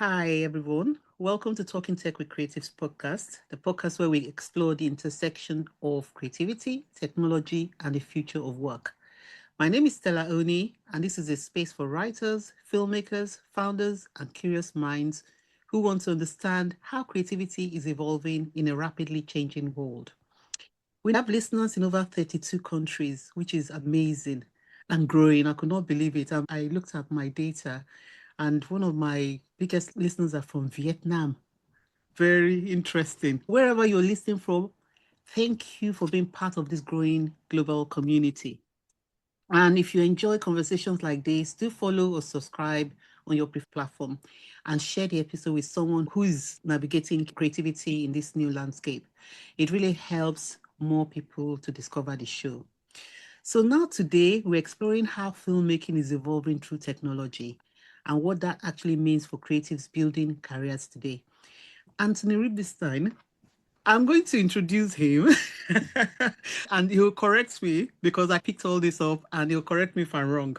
Hi, everyone. Welcome to Talking Tech with Creatives podcast, the podcast where we explore the intersection of creativity, technology, and the future of work. My name is Stella Oni, and this is a space for writers, filmmakers, founders, and curious minds who want to understand how creativity is evolving in a rapidly changing world. We have listeners in over 32 countries, which is amazing and growing. I could not believe it. I looked at my data, and one of my biggest listeners are from Vietnam. Very interesting. Wherever you're listening from, thank you for being part of this growing global community. And if you enjoy conversations like this, do follow or subscribe on your platform and share the episode with someone who is navigating creativity in this new landscape. It really helps more people to discover the show. So now today we're exploring how filmmaking is evolving through technology and what that actually means for creatives building careers today. Anthony Rubinstein, I'm going to introduce him and he'll correct me because I picked all this up and he'll correct me if I'm wrong.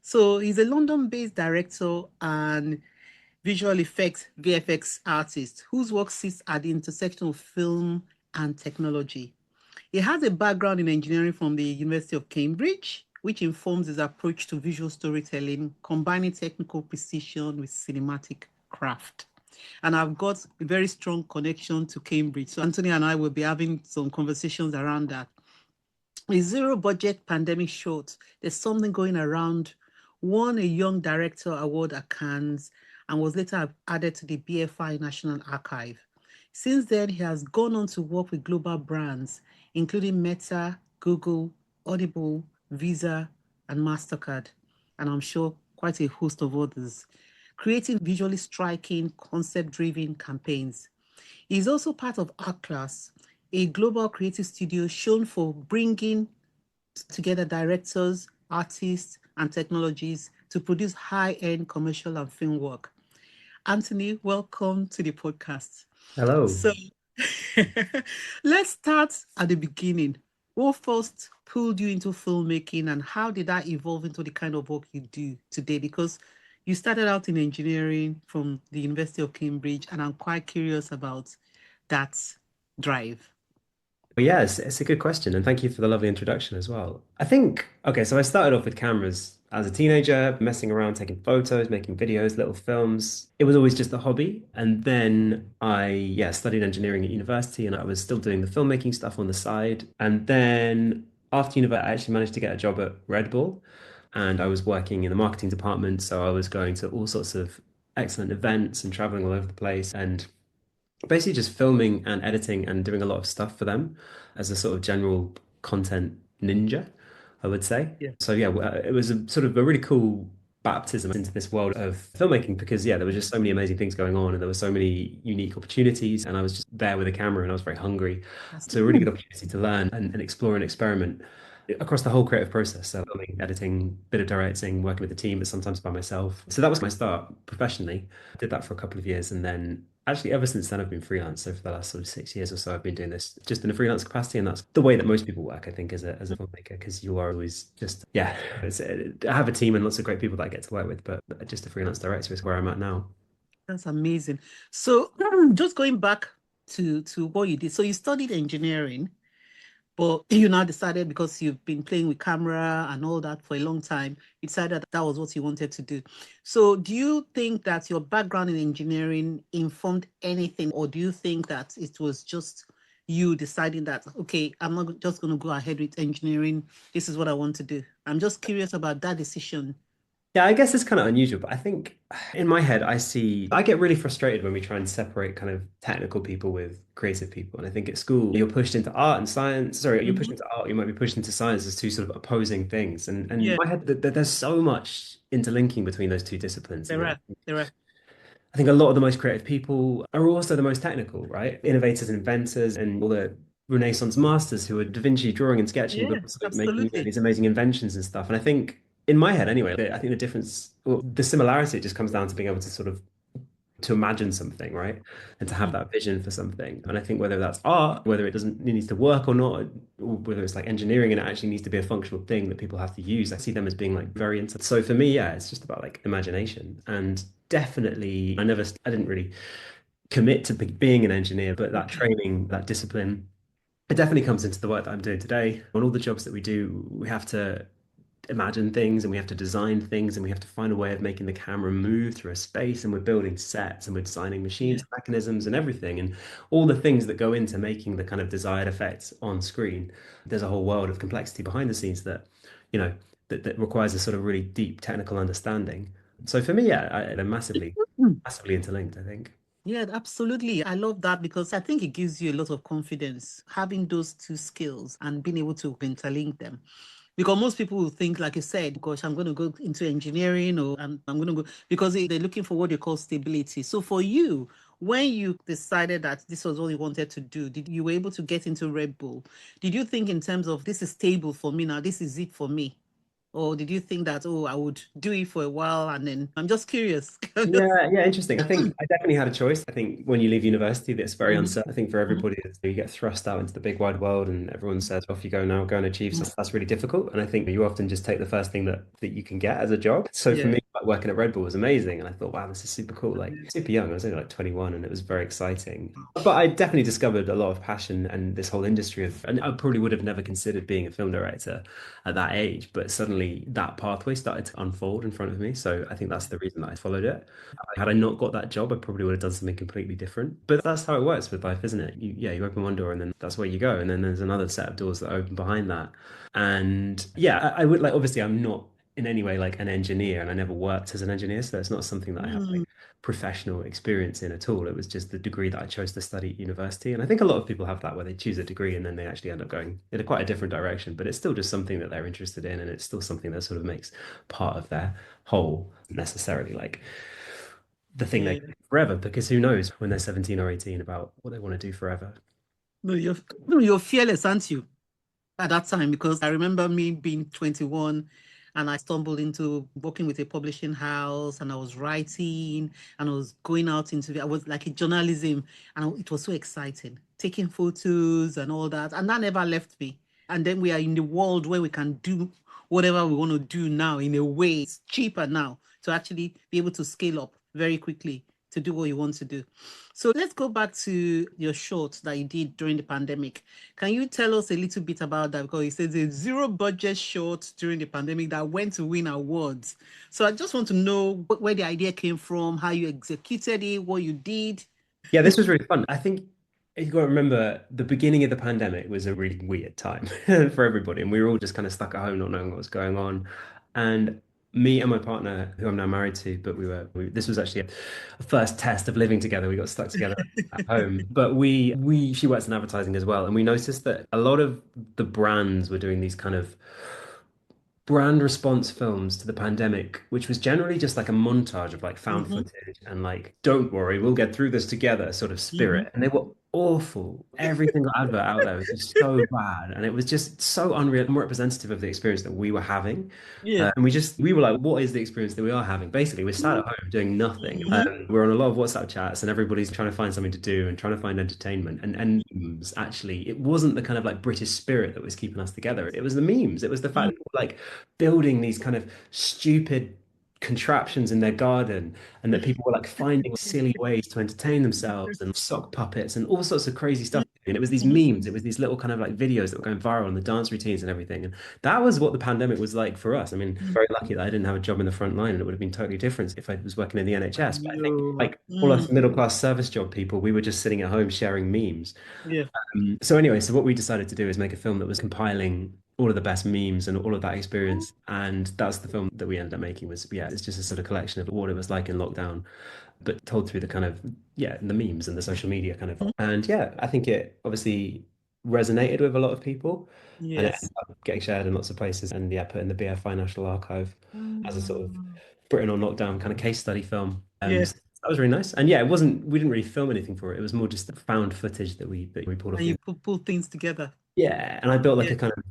So he's a London-based director and visual effects VFX artist whose work sits at the intersection of film and technology. He has a background in engineering from the University of Cambridge, which informs his approach to visual storytelling, combining technical precision with cinematic craft. And I've got a very strong connection to Cambridge. So Anthony and I will be having some conversations around that. A zero budget pandemic short, there's something going around, won a Young Director Award at Cannes and was later added to the BFI National Archive. Since then, he has gone on to work with global brands, including Meta, Google, Audible, Visa, and Mastercard, and I'm sure quite a host of others, creating visually striking, concept-driven campaigns. He's also part of Art Class, a global creative studio shown for bringing together directors, artists, and technologies to produce high-end commercial and film work. Anthony, welcome to the podcast. Hello. So let's start at the beginning. What first pulled you into filmmaking and how did that evolve into the kind of work you do today? Because you started out in engineering from the University of Cambridge, and I'm quite curious about that drive. Well, yeah, it's a good question, and thank you for the lovely introduction as well. I think, okay, so I started off with cameras as a teenager, messing around, taking photos, making videos, little films. It was always just a hobby. And then I studied engineering at university, and I was still doing the filmmaking stuff on the side. And then after university, I actually managed to get a job at Red Bull, and I was working in the marketing department. So I was going to all sorts of excellent events and traveling all over the place. And basically just filming and editing and doing a lot of stuff for them as a sort of general content ninja, I would say. Yeah. So yeah, it was a sort of a really cool baptism into this world of filmmaking because yeah, there were just so many amazing things going on and there were so many unique opportunities and I was just there with a camera and I was very hungry. That's So a really good opportunity to learn and explore and experiment across the whole creative process. So filming, editing, bit of directing, working with the team, but sometimes by myself. So that was my start professionally. I did that for a couple of years and then actually ever since then I've been freelance. So for the last sort of 6 years or so, I've been doing this just in a freelance capacity. And that's the way that most people work, I think, as a filmmaker, because you are always just, yeah, I have a team and lots of great people that I get to work with, but just a freelance director is where I'm at now. that's amazing. So just going back to what you did. So you studied engineering. But you now decided because you've been playing with camera and all that for a long time, you decided that was what you wanted to do. So do you think that your background in engineering informed anything, or do you think that it was just you deciding that, okay, I'm not just going to go ahead with engineering. This is what I want to do. I'm just curious about that decision. Yeah, I guess it's kind of unusual, but I think in my head, I get really frustrated when we try and separate kind of technical people with creative people. And I think at school, you're pushed into art and science. Sorry, you're pushed Mhm. into art, you might be pushed into science as two sort of opposing things. And in Yeah, my head, there's so much interlinking between those two disciplines. there are. There are. I think a lot of the most creative people are also the most technical, right? Innovators and inventors and all the Renaissance masters who are Da Vinci drawing and sketching, but Yeah, also making absolutely. these amazing inventions and stuff. And I think in my head anyway, I think the difference, well, the similarity just comes down to being able to sort of to imagine something, right? And to have Mhm. that vision for something. And I think whether that's art, whether it needs to work or not, or whether it's like engineering and it actually needs to be a functional thing that people have to use, I see them as being like very into. So for me, yeah, it's just about like imagination. And definitely, I didn't really commit to being an engineer, but that Okay. training, that discipline, it definitely comes into the work that I'm doing today. On all the jobs that we do, we have to imagine things and we have to design things and we have to find a way of making the camera move through a space and we're building sets and we're designing Yeah. machines, mechanisms and everything and all the things that go into making the kind of desired effects on screen. There's a whole world of complexity behind the scenes that, you know, that requires a sort of really deep technical understanding. So for me, yeah, they're Mm. massively interlinked, I think. Yeah, absolutely. I love that because I think it gives you a lot of confidence having those two skills and being able to interlink them. Because most people will think, like you said, gosh, I'm going to go into engineering or I'm going to go because they're looking for what they call stability. So for you, when you decided that this was all you wanted to do, did you were able to get into Red Bull? Did you think in terms of this is stable for me now, this is it for me? Or did you think that, oh, I would do it for a while and then I'm just curious. Yeah, yeah, interesting. I think I definitely had a choice. I think when you leave university, that's very Mhm, uncertain. I think for mhm, everybody, you get thrust out into the big wide world, and everyone says, "Off you go now, go and achieve." mhm. So that's really difficult. And I think you often just take the first thing that you can get as a job. So for Yeah. me, like working at Red Bull was amazing, and I thought, "Wow, this is super cool." Like super young, I was only like 21, and it was very exciting. But I definitely discovered a lot of passion and this whole industry of, and I probably would have never considered being a film director at that age, but suddenly that pathway started to unfold in front of me. So I think that's the reason that I followed it. Had I not got that job, I probably would have done something completely different. But that's how it works with life, isn't it? You open one door and then that's where you go. And then there's another set of doors that open behind that. And yeah, I would like, obviously, I'm not in any way like an engineer and I never worked as an engineer. So it's not something that I have like Mm, professional experience in at all. It was just the degree that I chose to study at university. And I think a lot of people have that where they choose a degree and then they actually end up going in a quite a different direction, but it's still just something that they're interested in. And it's still something that sort of makes part of their whole necessarily like the thing they yeah. do forever because who knows when they're 17 or 18 about what they want to do forever. No, you're fearless, aren't you? At that time because I remember me being 21 and I stumbled into working with a publishing house and I was writing and I was going out into I was like a journalism and it was so exciting taking photos and all that and that never left me. And then we are in the world where we can do whatever we want to do now in a way it's cheaper now to actually be able to scale up very quickly to do what you want to do. So let's go back to your short that you did during the pandemic. Can you tell us a little bit about that? Because it says a zero budget short during the pandemic that went to win awards. So I just want to know where the idea came from, how you executed it, what you did. Yeah, this was really fun. I think you got to remember the beginning of the pandemic was a really weird time for everybody, and we were all just kind of stuck at home, not knowing what was going on. And me and my partner, who I'm now married to, but this was actually a first test of living together. We got stuck together at home, but she works in advertising as well, and we noticed that a lot of the brands were doing these kind of brand response films to the pandemic, which was generally just like a montage of like found Mm-hmm, footage and like, don't worry, we'll get through this together sort of mm-hmm, spirit. And they were awful. Every single advert out there was just so bad. And it was just so unreal and representative of the experience that we were having. yeah. We were like, what is the experience that we are having? Basically, we're sat at home doing nothing. Mm-hmm, We're on a lot of WhatsApp chats and everybody's trying to find something to do and trying to find entertainment. And memes, actually, it wasn't the kind of like British spirit that was keeping us together. It was the memes. It was the fact that we were like building these kind of stupid contraptions in their garden and that people were like finding silly ways to entertain themselves and sock puppets and all sorts of crazy stuff. And it was these memes, it was these little kind of like videos that were going viral and the dance routines and everything. And that was what the pandemic was like for us. I mean, mm-hmm. very lucky that I didn't have a job in the front line and it would have been totally different if I was working in the NHS. But I think You, like all us middle class service job people, we were just sitting at home sharing memes. yeah, So anyway, so what we decided to do is make a film that was compiling all of the best memes and all of that experience. And that's the film that we ended up making was, yeah, it's just a sort of collection of what it was like in lockdown, but told through the kind of, yeah, the memes and the social media kind of. And yeah, I think it obviously resonated with a lot of people and it yes. ended up getting shared in lots of places and yeah, put in the BFI National Archive as a sort of Mm, Britain on lockdown kind of case study film. yes. So that was really nice. And yeah, we didn't really film anything for it. It was more just the found footage that we pulled off And the you pull things together. yeah, and I built like Yeah, a kind of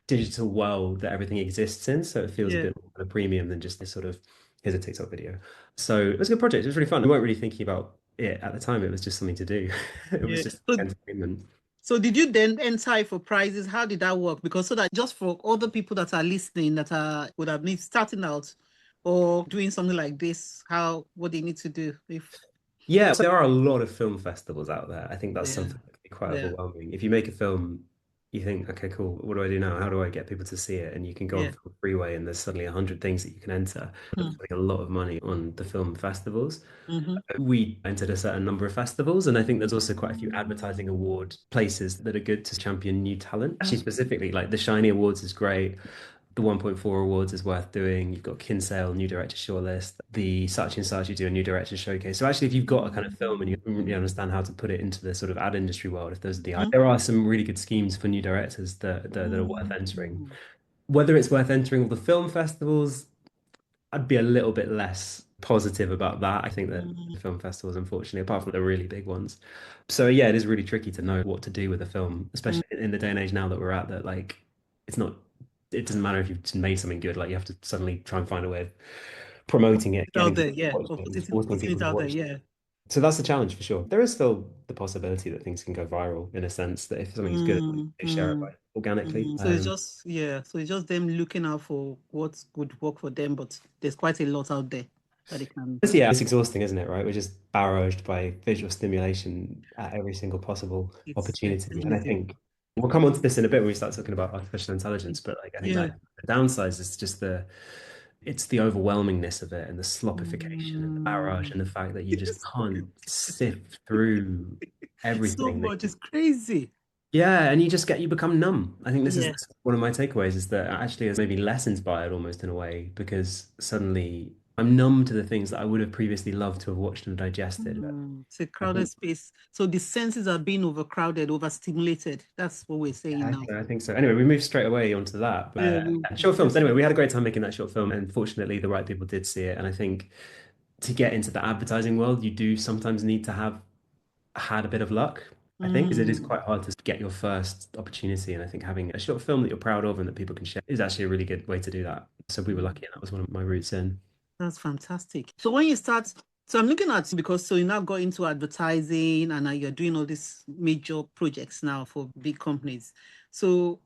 digital world that everything exists in, so it feels a yeah, bit more kind of premium than just this sort of here's a TikTok video. So it was a good project. It was really fun. We weren't really thinking about it at the time. It was just something to do. It was yeah. just So entertainment. So did you then enter for prizes? How did that work? Because so that just for other people that are listening that are would have been starting out, or doing something like this, how what they need to do if Yeah, there are a lot of film festivals out there. I think that's yeah, something that can be quite yeah, overwhelming. If you make a film, you think, okay, cool, what do I do now? How do I get people to see it? And you can go on yeah. Film Freeway and there's suddenly 100 things that you can enter. But Hmm. they're spending a lot of money on the film festivals. Mm-hmm. We entered a certain number of festivals, and I think there's also quite a few advertising Mm-hmm. award places that are good to champion new talent. Actually, specifically, like the Shiny Awards is great. The 1.4 Awards is worth doing. You've got Kinsale, New Director Shortlist. The Such and Such, you do a New Director Showcase. So actually, if you've got a kind of film and you really understand how to put it into the sort of ad industry world, if those are there are some really good schemes for new directors that are worth entering. Mm-hmm. Whether it's worth entering all the film festivals, I'd be a little bit less positive about that. I think that film festivals, unfortunately, apart from the really big ones. So yeah, it is really tricky to know what to do with a film, especially in the day and age now that we're at that like it's not it doesn't matter if you've just made something good, like you have to suddenly try and find a way of promoting it, Out getting there, people to yeah, watch or it, and forcing putting it people to out there, watch it. yeah. So that's the challenge for sure. There is still the possibility that things can go viral in a sense that if something's good, they share it Mm-hmm. like organically. So it's just yeah, so it's just them looking out for what would work for them, but there's quite a lot out there that they can. Yeah, it's exhausting, isn't it? Right? We're just barraged by visual stimulation at every single possible It's opportunity. And I extremism. think we'll come on to this in a bit when we start talking about artificial intelligence. But like, I think Yeah. that the downsides is just it's the overwhelmingness of it and the slopification and the barrage Mm. and the fact that you just It's can't sift through so everything that much. It's crazy. yeah, and you become numb. I think Yeah. this is one of my takeaways is that actually it's maybe less inspired almost in a way because suddenly I'm numb to the things that I would have previously loved to have watched and digested. It's a I crowded think space. So the senses are being overcrowded, overstimulated. That's what we're saying now. I think so. Anyway, we moved straight away onto that. Yeah. Short films. Anyway, we had a great time making that short film, and fortunately, the right people did see it. And I think to get into the advertising world, you do sometimes need to have had a bit of luck, I think, because it is Mm, quite hard to get your first opportunity. And I think having a short film that you're proud of and that people can share is actually a really good way to do that. So we were lucky, and that was one of my routes in. that's fantastic. So when you start, so I'm looking at because so you now got into advertising and now you're doing all these major projects now for big companies. So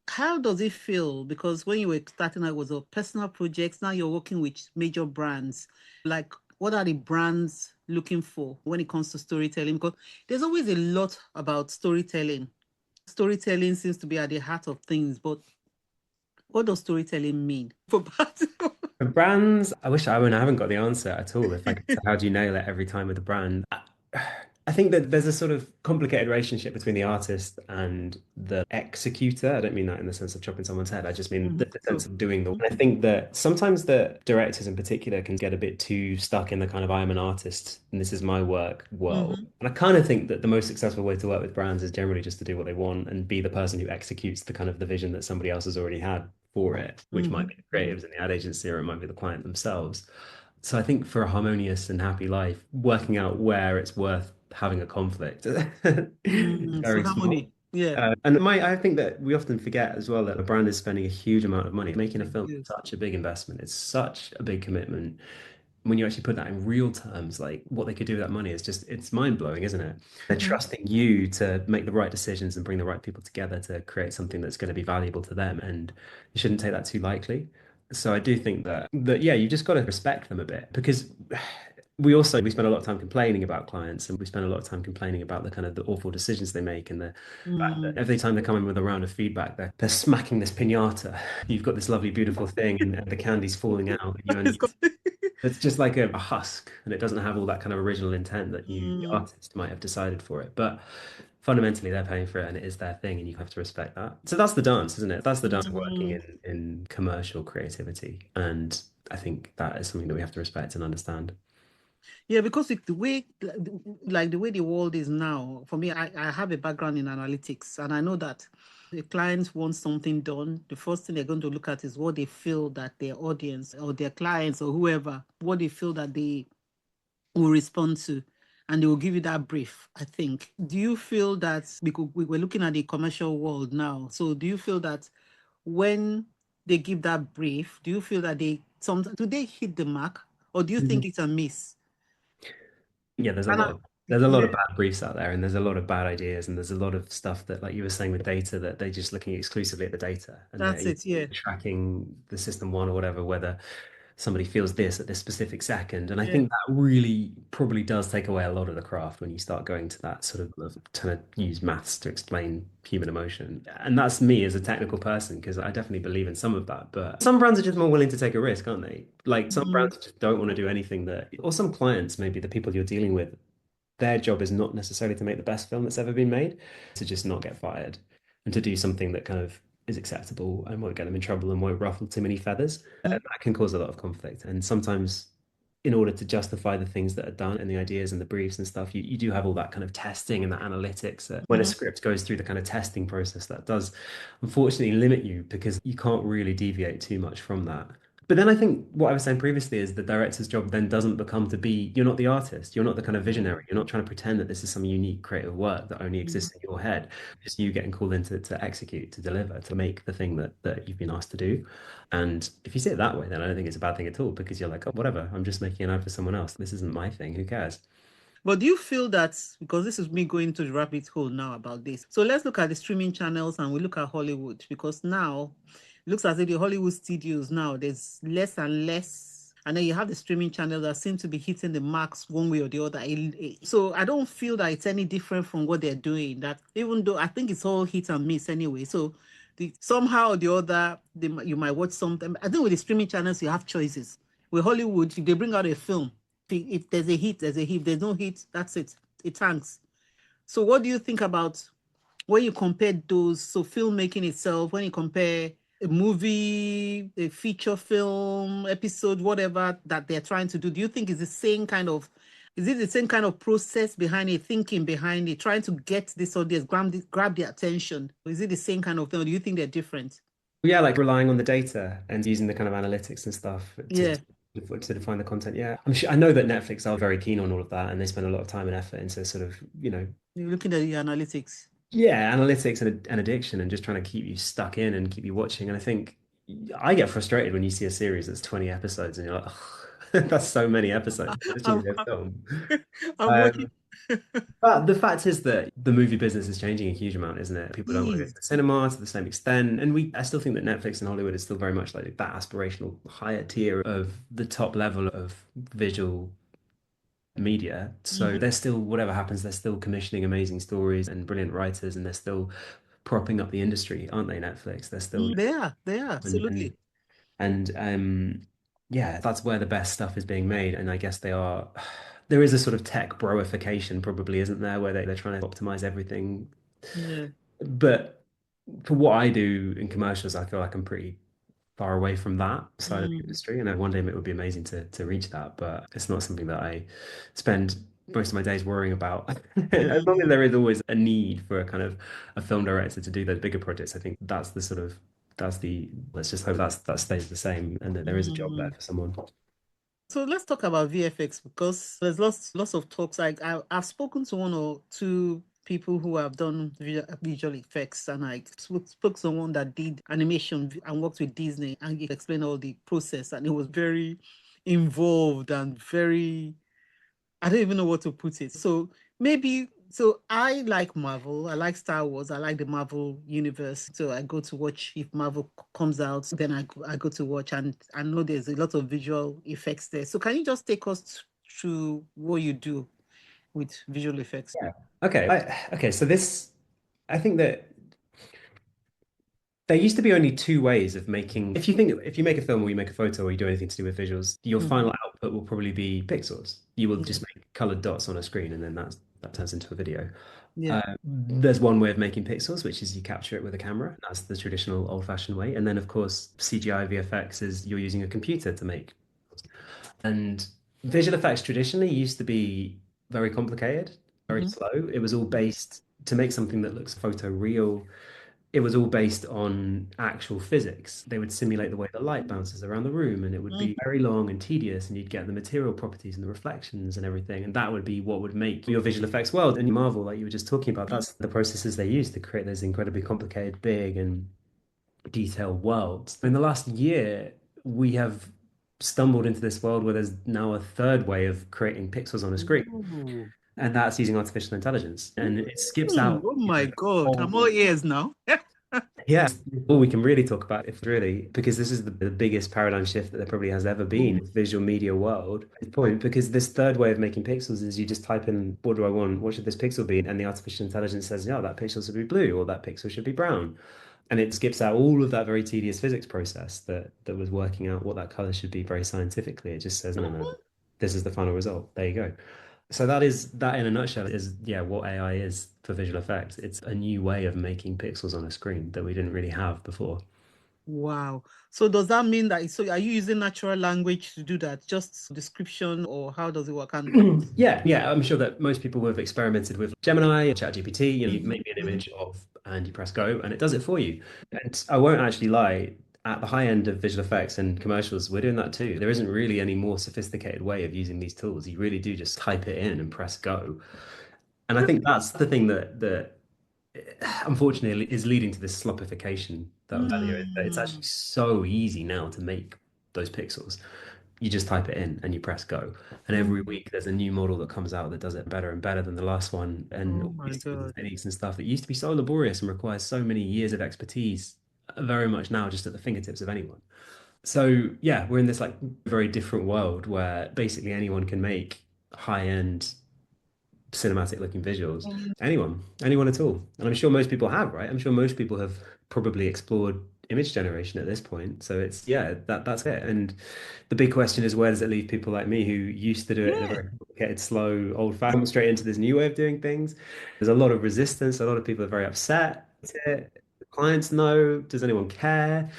how does it feel? Because when you were starting out, it was a personal projects. Now you're working with major brands. Like, what are the brands looking for when it comes to storytelling? Because there's always a lot about storytelling. Storytelling seems to be at the heart of things, but what does storytelling mean for brands? For brands, I haven't got the answer at all. If I could say, how do you nail it every time with a brand? I think that there's a sort of complicated relationship between the artist and the executor. I don't mean that in the sense of chopping someone's head. I just mean Mhm. the sense So, of doing the. I think that sometimes the directors in particular can get a bit too stuck in the kind of I am an artist and this is my work world. mhm, And I kind of think that the most successful way to work with brands is generally just to do what they want and be the person who executes the kind of the vision that somebody else has already had for it, which might mhm, be the mhm, creatives in the ad agency or it might be the client themselves. So I think for a harmonious and happy life, working out where it's worth having a conflict is So very small. harmony, yeah, I think that we often forget as well that a brand is spending a huge amount of money. Making a film is yes. such a big investment. It's such a big commitment. When you actually put that in real terms, like what they could do with that money is just, it's mind blowing, isn't it? They're Mhm, trusting you to make the right decisions and bring the right people together to create something that's going to be valuable to them. And you shouldn't take that too lightly. So I do think that yeah, you just got to respect them a bit because we spend a lot of time complaining about clients and we spend a lot of time complaining about the kind of the awful decisions they make and the fact that mm. every time they come in with a round of feedback they're smacking this piñata. You've got this lovely beautiful thing and the candy's falling out and you only It's got- it's just like a husk and it doesn't have all that kind of original intent that the Mm, artist might have decided for it, but fundamentally they're paying for it and it is their thing and you have to respect that. So that's the dance, isn't it? That's the dance of working mm. in commercial creativity, and I think that is something that we have to respect and understand. Yeah, because the way, like the way the world is now, for me, I have a background in analytics, and I know that the clients want something done. The first thing they're going to look at is what they feel that their audience or their clients or whoever, what they feel that they will respond to, and they will give you that brief, I think. Do you feel that because we're looking at the commercial world now, so do you feel that when they give that brief, do you feel that they sometimes do they hit the mark or do you think Mhm. it's a miss? Yeah, And there's a lot yeah, of bad briefs out there, and there's a lot of bad ideas, and there's a lot of stuff that, like you were saying with data, that they're just looking exclusively at the data, and they're that's it. Yeah. tracking the system one or whatever, whether somebody feels this at this specific second. And I Yeah. think that really probably does take away a lot of the craft when you start going to that sort of trying to use maths to explain human emotion. And that's me as a technical person, because I definitely believe in some of that. But some brands are just more willing to take a risk, aren't they? Like some Mm, brands just don't want to do anything that, or some clients, maybe the people you're dealing with, their job is not necessarily to make the best film that's ever been made, to just not get fired and to do something that kind of is acceptable and won't get them in trouble and won't ruffle too many feathers. mm, That can cause a lot of conflict. And sometimes, in order to justify the things that are done and the ideas and the briefs and stuff, you do have all that kind of testing and that analytics. When a mhm. script goes through the kind of testing process, that does unfortunately limit you because you can't really deviate too much from that. But then I think what I was saying previously is the director's job then doesn't become to be, you're not the artist, you're not the kind of visionary, you're not trying to pretend that this is some unique creative work that only Mhm. exists in your head. It's you getting called in to execute, to deliver, to make the thing that you've been asked to do. And if you see it that way, then I don't think it's a bad thing at all, because you're like, oh, whatever, I'm just making an ad for someone else. This isn't my thing. Who cares? But do you feel that, because this is me going to the rabbit hole now about this? So let's look at the streaming channels and we look at Hollywood, because now it looks as if the Hollywood studios now there's less and less. And then you have the streaming channels that seem to be hitting the marks one way or the other. So I don't feel that it's any different from what they're doing. That even though I think it's all hit and miss anyway. So somehow or the other, you might watch something. I think with the streaming channels, you have choices. With Hollywood, if they bring out a film, if there's a hit, there's a hit. If there's no hit, that's it. It tanks. So what do you think about when you compare those? So filmmaking itself, when you compare a movie, a feature film, episode, whatever that they're trying to do you think is it the same kind of process behind it, thinking behind it, trying to get this audience, grab their attention? Or is it the same kind of thing? Or do you think they're different? Yeah, like relying on the data and using the kind of analytics and stuff Yeah, to define the content. Yeah, I'm sure I know that Netflix are very keen on all of that, and they spend a lot of time and effort into sort of, you're looking at the analytics. yeah, analytics and addiction and just trying to keep you stuck in and keep you watching. And I think I get frustrated when you see a series that's 20 episodes and you're like, oh, that's so many episodes. This shouldn't I'm, be a film. I'm watching. Um, but the fact is that the movie business is changing a huge amount, isn't it? People don't want to go to Please. the cinema to the same extent. And I still think that Netflix and Hollywood is still very much like that aspirational higher tier of the top level of visual media. So Mhm. they're still, whatever happens, they're still commissioning amazing stories and brilliant writers, and they're still propping up the industry, aren't they, Netflix? They're still, They are, and, absolutely. and yeah, that's where the best stuff is being made. And I guess they are, there is a sort of tech broification probably, isn't there, where they're trying to optimize everything. Yeah. But for what I do in commercials, I feel like I'm pretty far away from that side of the Mm. industry. And one day it would be amazing to reach that, but it's not something that I spend most of my days worrying about. As long as Mm. there is always a need for a kind of a film director to do those bigger projects, I think that's the let's just hope that stays the same and that there is a job there Mm. for someone. So let's talk about VFX, because there's lots of talks. I've spoken to one or two people who have done visual effects, and I spoke to someone that did animation and worked with Disney, and he explained all the process, and it was very involved and very, I don't even know what to put it. So I like Marvel. I like Star Wars. I like the Marvel universe. So I go to watch if Marvel comes out, then I go to watch, and I know there's a lot of visual effects there. So can you just take us through what you do with visual effects? Yeah. Okay. Okay. So I think that there used to be only two ways of making. If you make a film or you make a photo or you do anything to do with visuals, your Mhm. final output will probably be pixels. You will Yeah. just make colored dots on a screen, and then that turns into a video. Yeah. There's one way of making pixels, which is you capture it with a camera. That's the traditional old-fashioned way. And then, of course, CGI VFX is you're using a computer to make. And visual effects traditionally used to be very complicated, very Mhm. slow. It was all based to make something that looks photo real. It was all based on actual physics. They would simulate the way the light bounces around the room, and it would Mhm. be very long and tedious, and you'd get the material properties and the reflections and everything, and that would be what would make your visual effects world. And Marvel, like you were just talking about, that's the processes they use to create those incredibly complicated, big, and detailed worlds. In the last year, we have stumbled into this world where there's now a third way of creating pixels on a screen, Ooh. and that's using artificial intelligence, and it skips out Oh my the God. I'm all whole ears now. Yeah, all we can really talk about if really, because this is the biggest paradigm shift that there probably has ever been in the visual media world. Point because this third way of making pixels is you just type in what do I want, what should this pixel be, and the artificial intelligence says, no, that pixel should be blue or that pixel should be brown, and it skips out all of that very tedious physics process that was working out what that color should be very scientifically. It just says, no, no, this is the final result. There you go. So that is that in a nutshell is yeah what AI is for visual effects. It's a new way of making pixels on a screen that we didn't really have before. Wow. So does that mean that, so are you using natural language to do that? Just description, or how does it work? And Yeah, yeah, I'm sure that most people have experimented with Gemini, ChatGPT. You mhm, make me an mhm. image of, and you press go, and it does it for you. And I won't actually lie, at the high end of visual effects and commercials, we're doing that too. There isn't really any more sophisticated way of using these tools. You really do just type it in and press go. And I think that's the thing that unfortunately is leading to this slopification that I was earlier. That it's actually Mm, so easy now to make those pixels. You just type it in and you press go. And every mm. week there's a new model that comes out that does it better and better than the last one. And Oh all my these tools and God. techniques and stuff that used to be so laborious and requires so many years of expertise, very much now just at the fingertips of anyone. So yeah, we're in this like very different world where basically anyone can make high-end cinematic looking visuals. Mm, Anyone at all. And I'm sure most people have, right? I'm sure most people have probably explored image generation at this point. So it's yeah, that's it. And the big question is where does it leave people like me who used to do it in a yeah. very complicated, slow, old-fashioned, straight into this new way of doing things? There's a lot of resistance. A lot of people are very upset. The clients know. Does anyone care?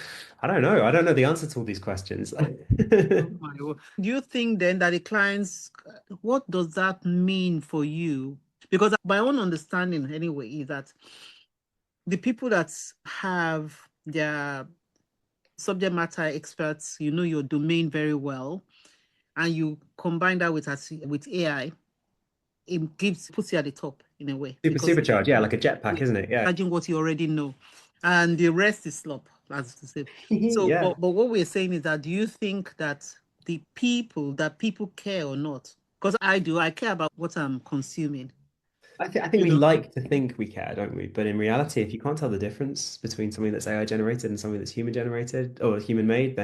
I don't know. I don't know the answer to all these questions. Oh my word. Do you think then that the clients, what does that mean for you? Because my own understanding anyway is that the people that have their subject matter experts, you know your domain very well, and you combine that with with AI, it gives puts you at the top in a way Super because supercharged, yeah, like a jetpack, yeah, isn't it? Yeah. imagine what you already know, and the rest is slop, as to say. So, Yeah. but what we're saying is that do you think that people care or not? Because I do, I care about what I'm consuming. I think You we know. like to think we care, don't we? But in reality, if you can't tell the difference between something that's AI generated and something that's human generated or human made,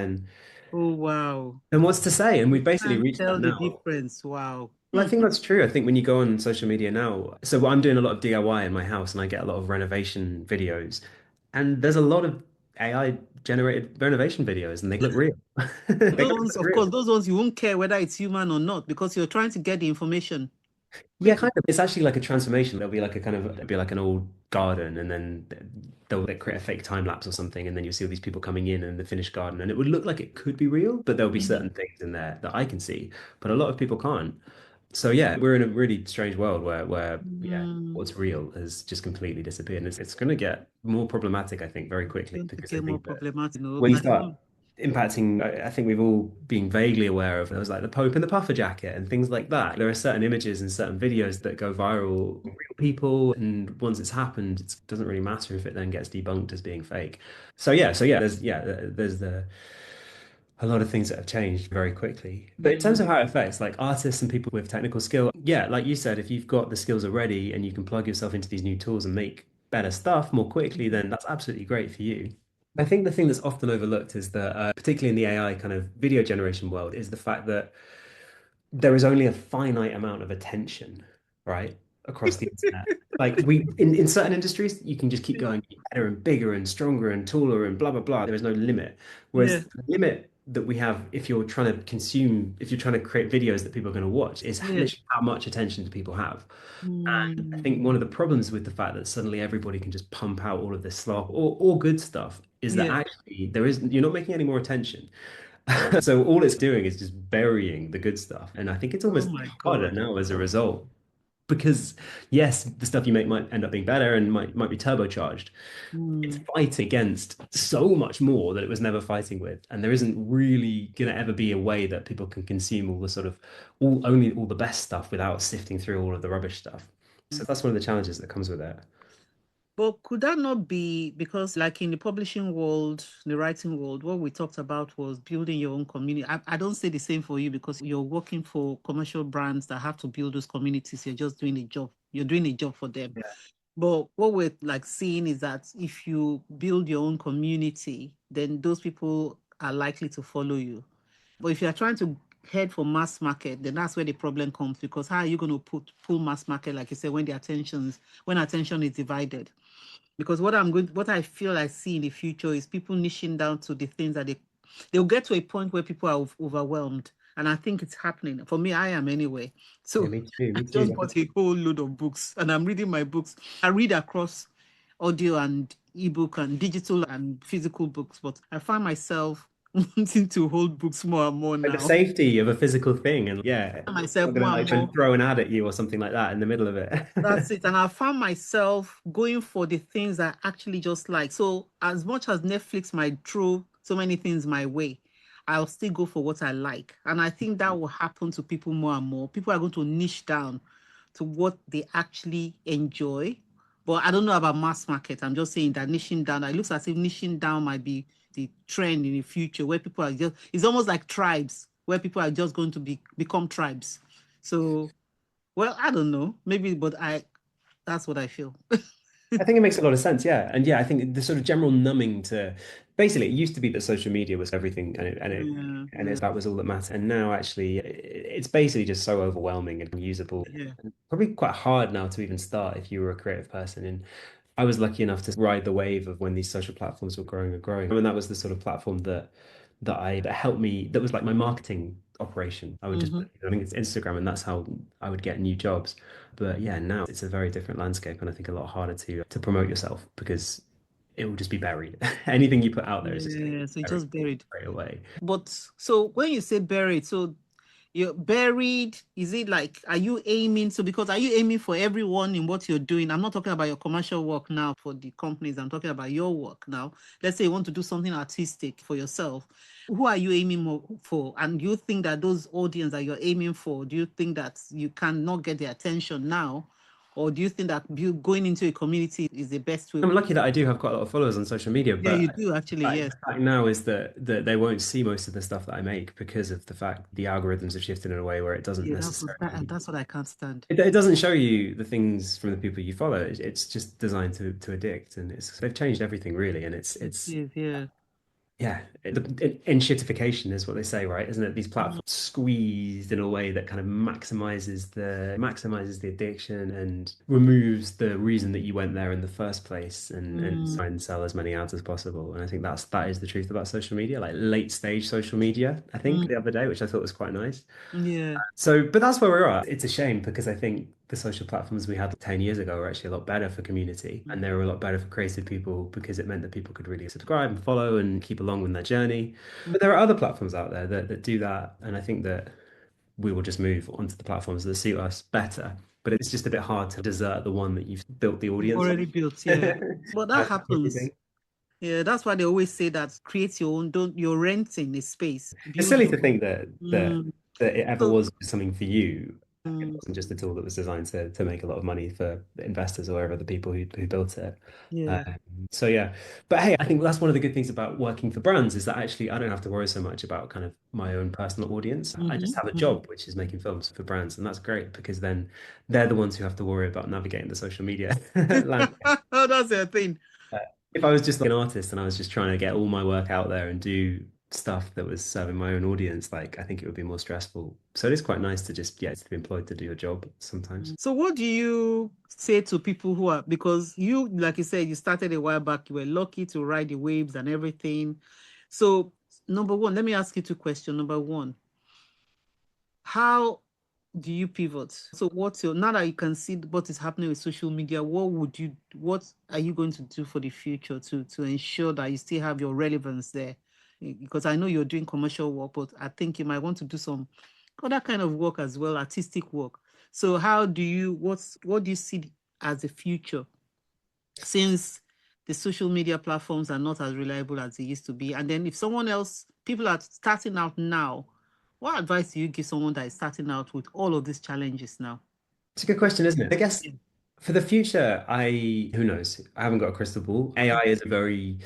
Oh wow. then what's to say? And we've basically Can't reached that tell the now. difference. Wow. Well, I think that's true. I think when you go on social media now, so I'm doing a lot of DIY in my house and I get a lot of renovation videos. And there's a lot of AI generated renovation videos and they look real. They Those look ones, of course, real. those ones you won't care whether it's human or not because you're trying to get the information Yeah, quickly. kind of. It's actually like a transformation. There'll be like a kind of it'll be like an old garden, and then they'll like, create a fake time lapse or something, and then you'll see all these people coming in the finished garden, and it would look like it could be real, but there'll be Mhm. certain things in there that I can see, but a lot of people can't. So yeah, we're in a really strange world where yeah, Mm, what's real has just completely disappeared, and it's going to get more problematic, I think, very it's quickly going to because I get more think that problematic. No, when you I don't start know. impacting, I think we've all been vaguely aware of. There was like the Pope in the puffer jacket and things like that. There are certain images and certain videos that go viral, real people, and once it's happened, it doesn't really matter if it then gets debunked as being fake. So yeah, there's a lot of things that have changed very quickly. But in terms Mm, of how it affects like artists and people with technical skill, yeah, like you said, if you've got the skills already and you can plug yourself into these new tools and make better stuff more quickly, mm, then that's absolutely great for you. I think the thing that's often overlooked is that, particularly in the AI kind of video generation world, is the fact that there is only a finite amount of attention, right, across the internet. Like in certain industries, you can just keep going better and bigger and stronger and taller and blah blah blah. There is no limit. yeah, Whereas the limit that we have, if you're trying to consume, if you're trying to create videos that people are going to watch, is yeah. literally how much attention do people have. And I think Mm, one of the problems with the fact that suddenly everybody can just pump out all of this slop or good stuff is that yeah. actually you're not making any more attention. So all it's doing is just burying the good stuff. And I think it's Oh almost my harder God. now as a result. Because yes, the stuff you make might end up being better and might be turbocharged. It's Mm, fighting against so much more that it was never fighting with. And there isn't really gonna ever be a way that people can consume all the sort of only all the best stuff without sifting through all of the rubbish stuff. So that's one of the challenges that comes with it. but could that not be because, like in the publishing world, the writing world, what we talked about was building your own community. I don't say the same for you because you're working for commercial brands that have to build those communities. You're just doing a job. You're doing a job for them. But what we're like seeing is that if you build your own community, then those people are likely to follow you. But if you're trying to head for mass market, then that's where the problem comes, because how are you going to pull mass market, like you said, when attention is divided? Because what I feel I see in the future is people niching down to the things that they'll get to a point where people are overwhelmed. And I think it's happening. For me, I am anyway. Yeah, So me too, I me too. just bought a whole load of books and I'm reading my books. I read across audio and ebook and digital and physical books, but I find myself wanting to hold books more and more Like the now. safety of a physical thing, and yeah, I find not myself gonna more and like try and more. throw an ad at you or something like that in the middle of it. That's it. And I found myself going for the things I actually just like. So as much as Netflix might throw so many things my way, I'll still go for what I like. And I think that will happen to people more and more. People are going to niche down to what they actually enjoy. But I don't know about mass market. I'm just saying that niching down, it looks as if niching down might be the trend in the future, where people are just, it's almost like tribes, where people are just going to become tribes. So, well, I don't know, maybe, but that's what I feel. I think it makes a lot of sense, yeah. And yeah, I think the sort of general numbing to basically it used to be that social media was everything Yeah, and yeah, that was all that mattered. And now actually it's basically just so overwhelming and unusable. yeah. And probably quite hard now to even start if you were a creative person. And I was lucky enough to ride the wave of when these social platforms were growing and growing. I mean, that was the sort of platform that helped me, that was like my marketing operation. I would just, Hmm. I think it's Instagram, and that's how I would get new jobs. But yeah, now it's a very different landscape, and I think a lot harder to promote yourself because it will just be buried. Anything you put out there is just going to Yeah, be so you buried just buried. straight away. But so when you say buried, so you're buried, is it like, are you aiming? So because are you aiming for everyone in what you're doing? I'm not talking about your commercial work now for the companies. I'm talking about your work now. Let's say you want to do something artistic for yourself. Who are you aiming more for? And do you think that those audience that you're aiming for, do you think that you cannot get their attention now? Or do you think that going into a community is the best way? I'm lucky that I do have quite a lot of followers on social media, Yeah, you but do actually, yes. the fact now is that they won't see most of the stuff that I make because of the fact the algorithms have shifted in a way where it doesn't Yeah, that's what necessarily that's what I can't stand. it doesn't show you the things from the people you follow. It's just designed to addict, and they've changed everything really, and It it's is, yeah. yeah, enshittification is what they say, right? Isn't it? These platforms squeezed in a way that kind of maximizes the addiction and removes the reason that you went there in the first place, and Mm, try and sell as many ads as possible. And I think that is the truth about social media, like late stage social media. I think mm, the other day, which I thought was quite nice. yeah. So, but that's where we're at. It's a shame because I think the social platforms we had 10 years ago were actually a lot better for community and they were a lot better for creative people because it meant that people could really subscribe and follow and keep along with their journey. But there are other platforms out there that do that. And I think that we will just move onto the platforms that suit us better. But it's just a bit hard to desert the one that you've built the You've audience already on. built, yeah. But that happens. It's Yeah, that's why they always say that create your own, don't you're renting a space. Build silly your to own. think that Mm, it ever so was something for you. It mm, wasn't just a tool that was designed to make a lot of money for investors or whatever the people who built it. yeah. Um, so yeah, but hey, I think that's one of the good things about working for brands is that actually I don't have to worry so much about kind of my own personal audience. I just Hmm. have a job, which is making films for brands, and that's great because then they're the ones who have to worry about navigating the social media landscape. Oh, that's the thing. Uh, if I was just like an artist and I was just trying to get all my work out there and do stuff that was serving my own audience, like I think it would be more stressful. So it is quite nice to just, yeah, to be employed to do your job sometimes. So what do you say to people who are, because you, like you said, you started a while back, you were lucky to ride the waves and everything. So number one, let me ask you two questions. Number one, how do you pivot? So what's your, now that you can see what is happening with social media, what are you going to do for the future to ensure that you still have your relevance there? Because I know you're doing commercial work, but I think you might want to do some other kind of work as well, artistic work. So what do you see as the future, since the social media platforms are not as reliable as they used to be? And then if people are starting out now, what advice do you give someone that is starting out with all of these challenges now? It's a good question, isn't it? I guess Yeah. for the future, who knows? I haven't got a crystal ball. AI is a very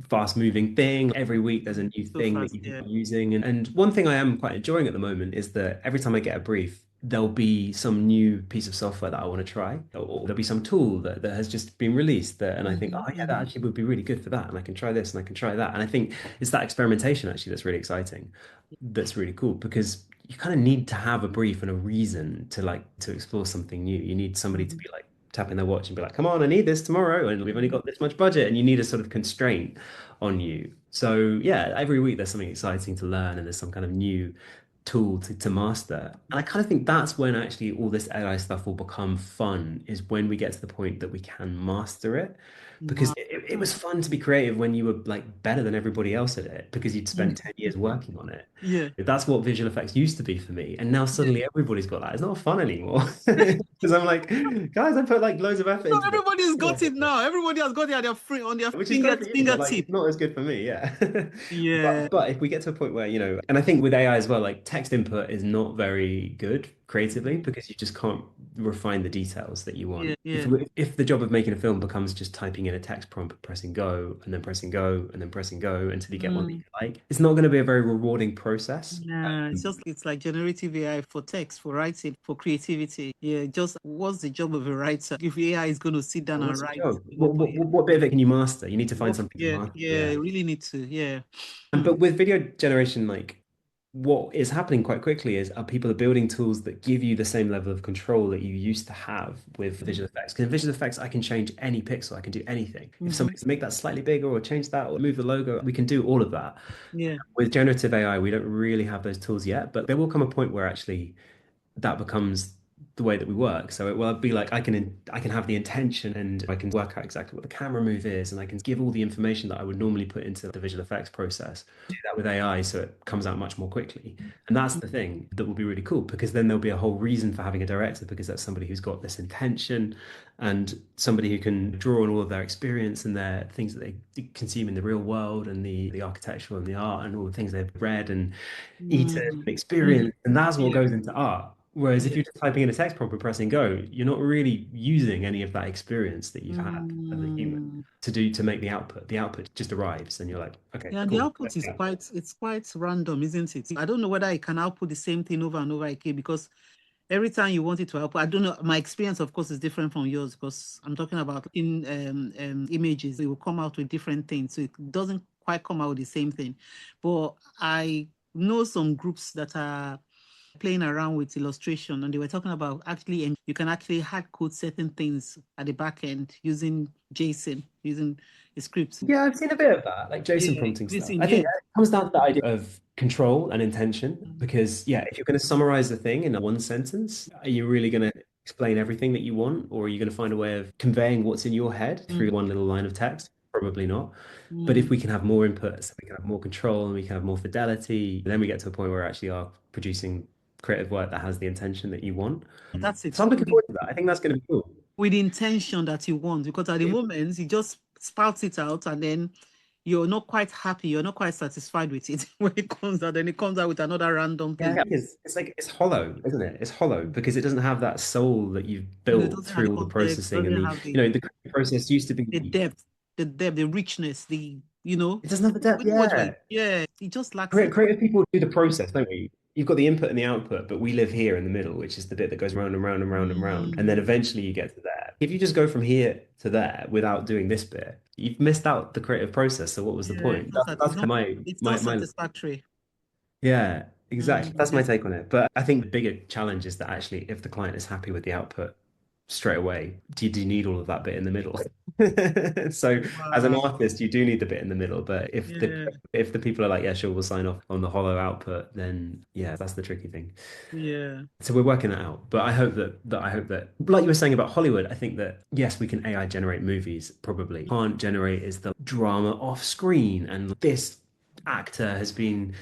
fast moving thing. Every week there's a new So thing that fast, you yeah. are using. And one thing I am quite enjoying at the moment is that every time I get a brief, there'll be some new piece of software that I want to try, or there'll be some tool that has just been released that, and I think, oh yeah, that actually would be really good for that, and I can try this and I can try that. And I think it's that experimentation actually that's really exciting, that's really cool because you kind of need to have a brief and a reason to like to explore something new. You need somebody to Mhm. be like tapping their watch and be like, come on, I need this tomorrow, and we've only got this much budget, and you need a sort of constraint on you. So yeah, every week there's something exciting to learn, and there's some kind of new tool to master. And I kind of think that's when actually all this AI stuff will become fun, is when we get to the point that we can master it. Because Wow. it was fun to be creative when you were like better than everybody else at it because you'd spent 10 Mhm. years working on it. Yeah. That's what visual effects used to be for me. And now Yeah. suddenly everybody's got that. It's not fun anymore. Because I'm like, guys, I put like loads of effort No, into this. everybody's got it now. Everybody has got it at their free on their Which is great for you, but like fingertip. it's not as good for me, yeah. Yeah. But if we get to a point where, and I think with AI as well, like text input is not very good creatively because you just can't refine the details that you Yeah. want. If Yeah. if the job of making a film becomes just typing in a text prompt, pressing go, and then pressing go, and then pressing go until you get one that Mm. you like, it's not going to be a very rewarding process. Yeah, it's like generative AI for text, for writing, for creativity. Yeah, just what's the job of a writer? If AI is going to sit down and What's the write job? the work for you. What bit of it can you master? You need to find Work, something to yeah, master. yeah, Yeah. really need to. Yeah. But with video generation, like what is happening quite quickly is people are building tools that give you the same level of control that you used to have with visual effects. Because in visual effects, I can change any pixel, I can do anything. If Mm-hmm. somebody to make that slightly bigger or change that or move the logo, we can do all of that. Yeah. With generative AI, we don't really have those tools yet, but there will come a point where actually that becomes the way that we work. So it will be like I can have the intention and I can work out exactly what the camera move is and I can give all the information that I would normally put into the visual effects process. Do that with AI so it comes out much more quickly. And that's the thing that will be really cool because then there'll be a whole reason for having a director because that's somebody who's got this intention and somebody who can draw on all of their experience and their things that they consume in the real world and the architectural and the art and all the things they've read and eaten and Mm-hmm. Mm-hmm. experienced, and that's what Yeah. goes into art. Whereas if Yeah. you're just typing in a text prompt and pressing go, you're not really using any of that experience that you've had as a human Mm. to make the output. The output just arrives, and you're like, okay, Yeah, and the cool. output is quite random, isn't it? I don't know whether it can output the same thing over and over again because every time you want it to output, I don't know. My experience, of course, is different from yours because I'm talking about in images. It will come out with different things, so it doesn't quite come out with the same thing. But I know some groups that are playing around with illustration and they were talking about actually and you can actually hard code certain things at the back end using JSON, using a script. Yeah, I've seen a bit of that, like JSON Yeah, prompting stuff. using I yeah. think it comes down to the idea of control and intention Mm, because, yeah, if you're going to summarize the thing in one sentence, are you really going to explain everything that you want, or are you going to find a way of conveying what's in your head through one little line of text? Probably not. But if mm. we can have more inputs, we can have more control, and we can have more fidelity, then we get to a point where we actually are producing creative work that has the intention that you want. That's it. So I'm looking forward to that. I think that's going to be cool. With the intention that you want, because at the moment you just spout it out and then you're not quite happy, you're not quite satisfied with it when it comes out, then it comes out with another random thing. Yeah, it's like it's hollow, isn't it? It's hollow because it doesn't have that soul that you've And it built doesn't have the through all the context, processing doesn't and have the creative process used to the be. depth, the richness, It doesn't have the depth. we know what Yeah, yeah, it just lacks it. creative people do the process, don't we? You've got the input and the output, but we live here in the middle, which is the bit that goes round and round and round and round, and then Mm, eventually you get to there. If you just go from here to there without doing this bit, you've missed out the creative process. So what was the yeah, point? That's kind of it's not my satisfactory. Yeah, exactly. That's my Yes. take on it. But I think the bigger challenge is that actually, if the client is happy with the output straight away, do you need all of that bit in the middle? So, as an Wow. artist, you do need the bit in the middle. But Yeah, if the people are like, yeah, sure, we'll sign off on the hollow output, then yeah, that's the tricky thing. yeah. So we're working that out. But I hope that, like you were saying about Hollywood, I think that yes, we can AI generate movies. Probably can't generate is the drama off screen, and this actor has been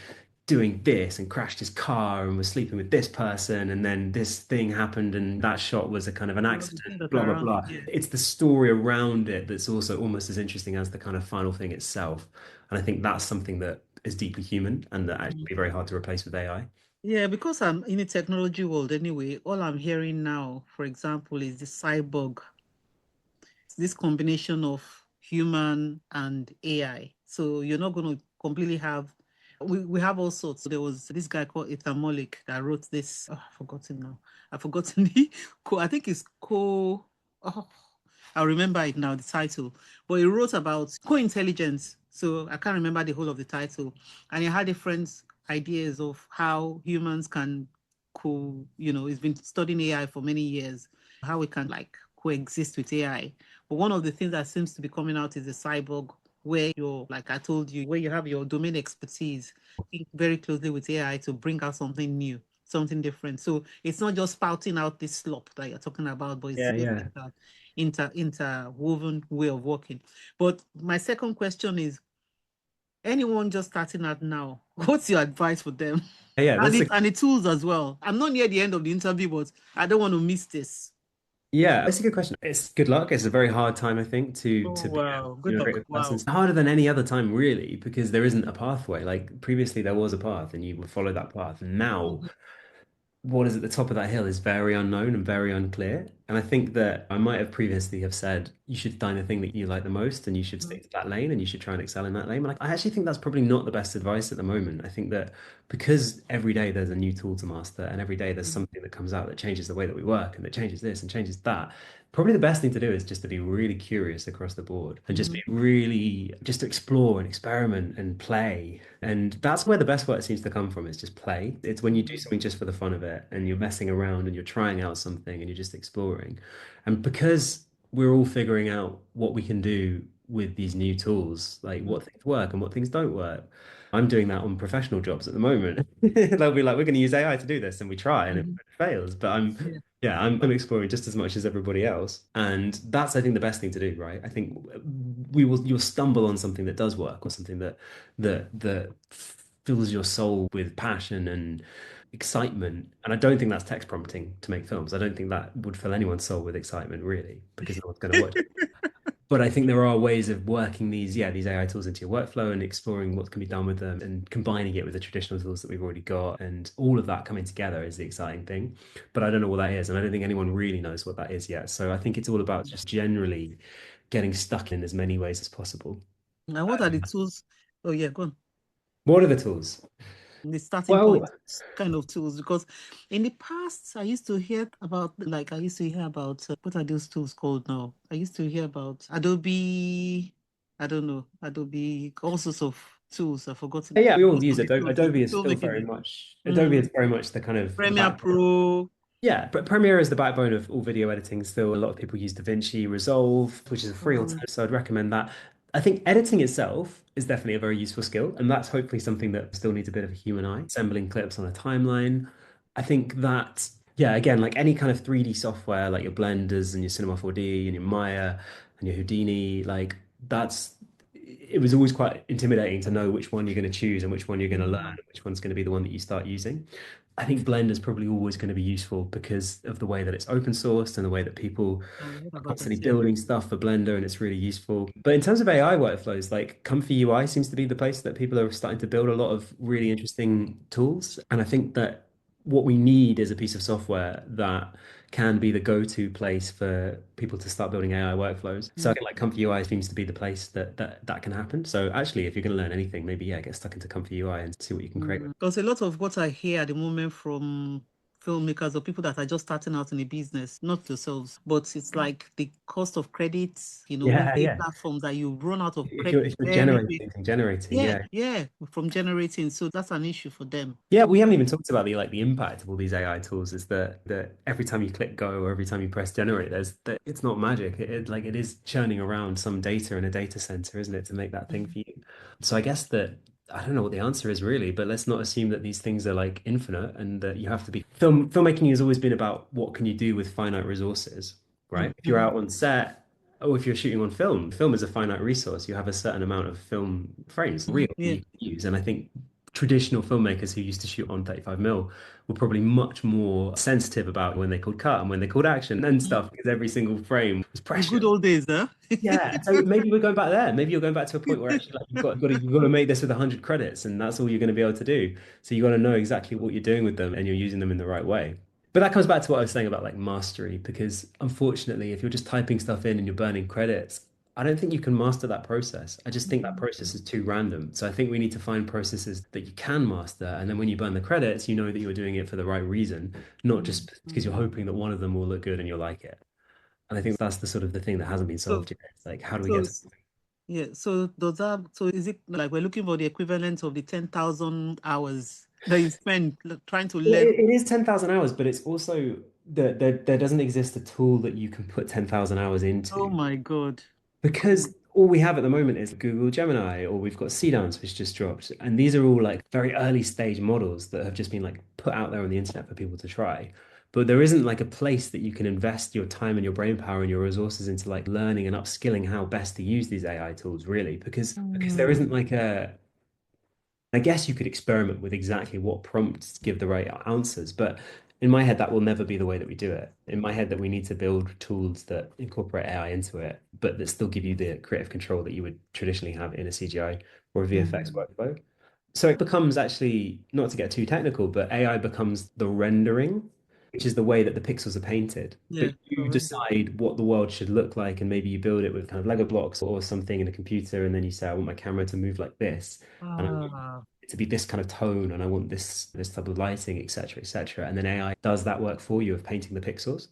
doing this and crashed his car and was sleeping with this person and then this thing happened and that shot was a kind of an All of the accident, things that blah are blah around it. blah. Yeah. It's the story around it that's also almost as interesting as the kind of final thing itself. And I think that's something that is deeply human and that actually Mm. be very hard to replace with AI. Yeah, because I'm in the technology world anyway, all I'm hearing now, for example, is the cyborg, this combination of human and AI. So you're not going to completely have We have all sorts. There was this guy called Ethan Mollick that wrote this. Oh, I've forgotten now. I've forgotten the I think it's co. Oh, I remember it now, the title. But he wrote about co-intelligence. So I can't remember the whole of the title. And he had different ideas of how humans can he's been studying AI for many years, how we can like coexist with AI. But one of the things that seems to be coming out is a cyborg where you're, like I told you, where you have your domain expertise, working very closely with AI to bring out something new, something different. So it's not just spouting out this slop that you're talking about, but it's Yeah, very yeah. interwoven way of working. But my second question is, anyone just starting out now, what's your advice for them? Yeah, And that's a the tools as well. I'm not near the end of the interview, but I don't want to miss this. yeah, that's a good question. It's good luck. It's a very hard time, I think, Oh to be wow, you good know, a luck. creative person. Wow. It's harder than any other time, really, because there isn't a pathway. Like previously there was a path and you would follow that path. And now Mhm, what is at the top of that hill is very unknown and very unclear. And I think that I might have previously have said you should find the thing that you like the most and you should mhm, stick to that lane and you should try and excel in that lane. But I actually think that's probably not the best advice at the moment. I think that because every day there's a new tool to master and every day there's mhm, something that comes out that changes the way that we work and that changes this and changes that, probably the best thing to do is just to be really curious across the board and just mhm, be really just to explore and experiment and play. And that's where the best work seems to come from is just play. It's when you do mhm, something just for the fun of it and you're messing around and you're trying out something and you're just exploring. And because we're all figuring out what we can do with these new tools, like mhm, what things work and what things don't work. I'm doing that on professional jobs at the moment. They'll be like, we're going to use AI to do this, and we try and it mhm. fails. But Yeah. I'm exploring just as much as everybody else. And that's, I think, the best thing to do, right? I think you'll stumble on something that does work or something that fills your soul with passion and excitement. And I don't think that's text prompting to make films. I don't think that would fill anyone's soul with excitement, really, because no one's going to watch. But I think there are ways of working these AI tools into your workflow and exploring what can be done with them and combining it with the traditional tools that we've already got. And all of that coming together is the exciting thing. But I don't know what that is. And I don't think anyone really knows what that is yet. So I think it's all about just generally getting stuck in as many ways as possible. And what are the tools? Oh yeah, go on. What are the tools? The starting Well, point kind of tools, because in the past I used to hear about, what are those tools called now? I used to hear about Adobe, I don't know, Adobe, all sorts of tools. I've forgotten yeah, we all most use of the Adobe. tools in Adobe is still filmmaking. very much Adobe is Mm, very much the kind of the Premiere backbone. Pro. Yeah, but Premiere is the backbone of all video editing still. A lot of people use DaVinci Resolve, which is a free Mm, alternative, so I'd recommend that. I think editing itself is definitely a very useful skill, and that's hopefully something that still needs a bit of a human eye. Assembling clips on a timeline. I think that, yeah, again, like any kind of 3D software, like your Blenders and your Cinema 4D and your Maya and your Houdini, like that's it was always quite intimidating to know which one you're going to choose and which one you're going to learn, mm, and which one's going to be the one that you start using. I think Blend is probably always going to be useful because of the way that it's open sourced and the way that people I heard are about that, constantly yeah. building stuff for Blender and it's really useful. But in terms of AI workflows, like Comfy UI seems to be the place that people are starting to build a lot of really interesting tools. And I think that what we need is a piece of software that can be the go-to place for people to start building AI workflows. So I Mm. think like Comfy UI seems to be the place that can happen. So actually, if you're going to learn anything, maybe yeah, get stuck into Comfy UI and see what you can create. Because a lot of what I hear at the moment from filmmakers or people that are just starting out in a business, not yourselves, but it's like the cost of credits, we Yeah, pay yeah. platforms that you run out of If credit you're very quick. generating, Yeah, yeah. yeah, from generating. So that's an issue for them. Yeah, we haven't even talked about the impact of all these AI tools is that every time you click go or every time you press generate, there's that it's not magic. It is churning around some data in a data center, isn't it, to make that thing Mhm. for you. So I guess that I don't know what the answer is really, but let's not assume that these things are like infinite and that you have to be filmmaking has always been about what can you do with finite resources, right? If you're Mhm. out on set or if you're shooting on film is a finite resource. You have a certain amount of film frames, reel that Yeah. you can use. And I think traditional filmmakers who used to shoot on 35 mil were probably much more sensitive about when they called cut and when they called action and Mhm. stuff because every single frame was The good precious. old days, huh? Yeah, so maybe we're going back there. Maybe you're going back to a point where actually like you've got to make this with 100 credits and that's all you're going to be able to do. So you got to know exactly what you're doing with them and you're using them in the right way. But that comes back to what I was saying about like mastery, because unfortunately, if you're just typing stuff in and you're burning credits, I don't think you can master that process. I just think that process Mm, is too random. So I think we need to find processes that you can master. And then when you burn the credits, you know that you're doing it for the right reason, not mm, just because you're mm. hoping that one of them will look good and you'll like it. And I think that's the sort of the thing that hasn't been So, solved yet. It's like, how do we so get to... yeah. So does that? So is it like we're looking for the equivalent of the 10,000 hours that you spend trying to Well, learn? it is 10,000 hours, but it's also that there doesn't exist a tool that you can put 10,000 hours Oh into. my God. Because all we have at the moment is Google Gemini, or we've got Seedance, which just dropped. And these are all like very early stage models that have just been like put out there on the internet for people to try. But there isn't like a place that you can invest your time and your brain power and your resources into like learning and upskilling how best to use these AI tools, really, because there Mm, isn't like a... I guess you could experiment with exactly what prompts give the right answers, but in my head, that will never be the way that we do it. In my head, that we need to build tools that incorporate AI into it, but that still give you the creative control that you would traditionally have in a CGI or a VFX mm. workflow. So it becomes actually, not to get too technical, but AI becomes the rendering, which is the way that the pixels are painted. But Yeah, you surrender. decide what the world should look like, and maybe you build it with kind of Lego blocks or something in a computer, and then you say, I want my camera to move like this, and I want Ah. it to be this kind of tone, and I want this type of lighting, etc., etc. And then AI does that work for you of painting the pixels.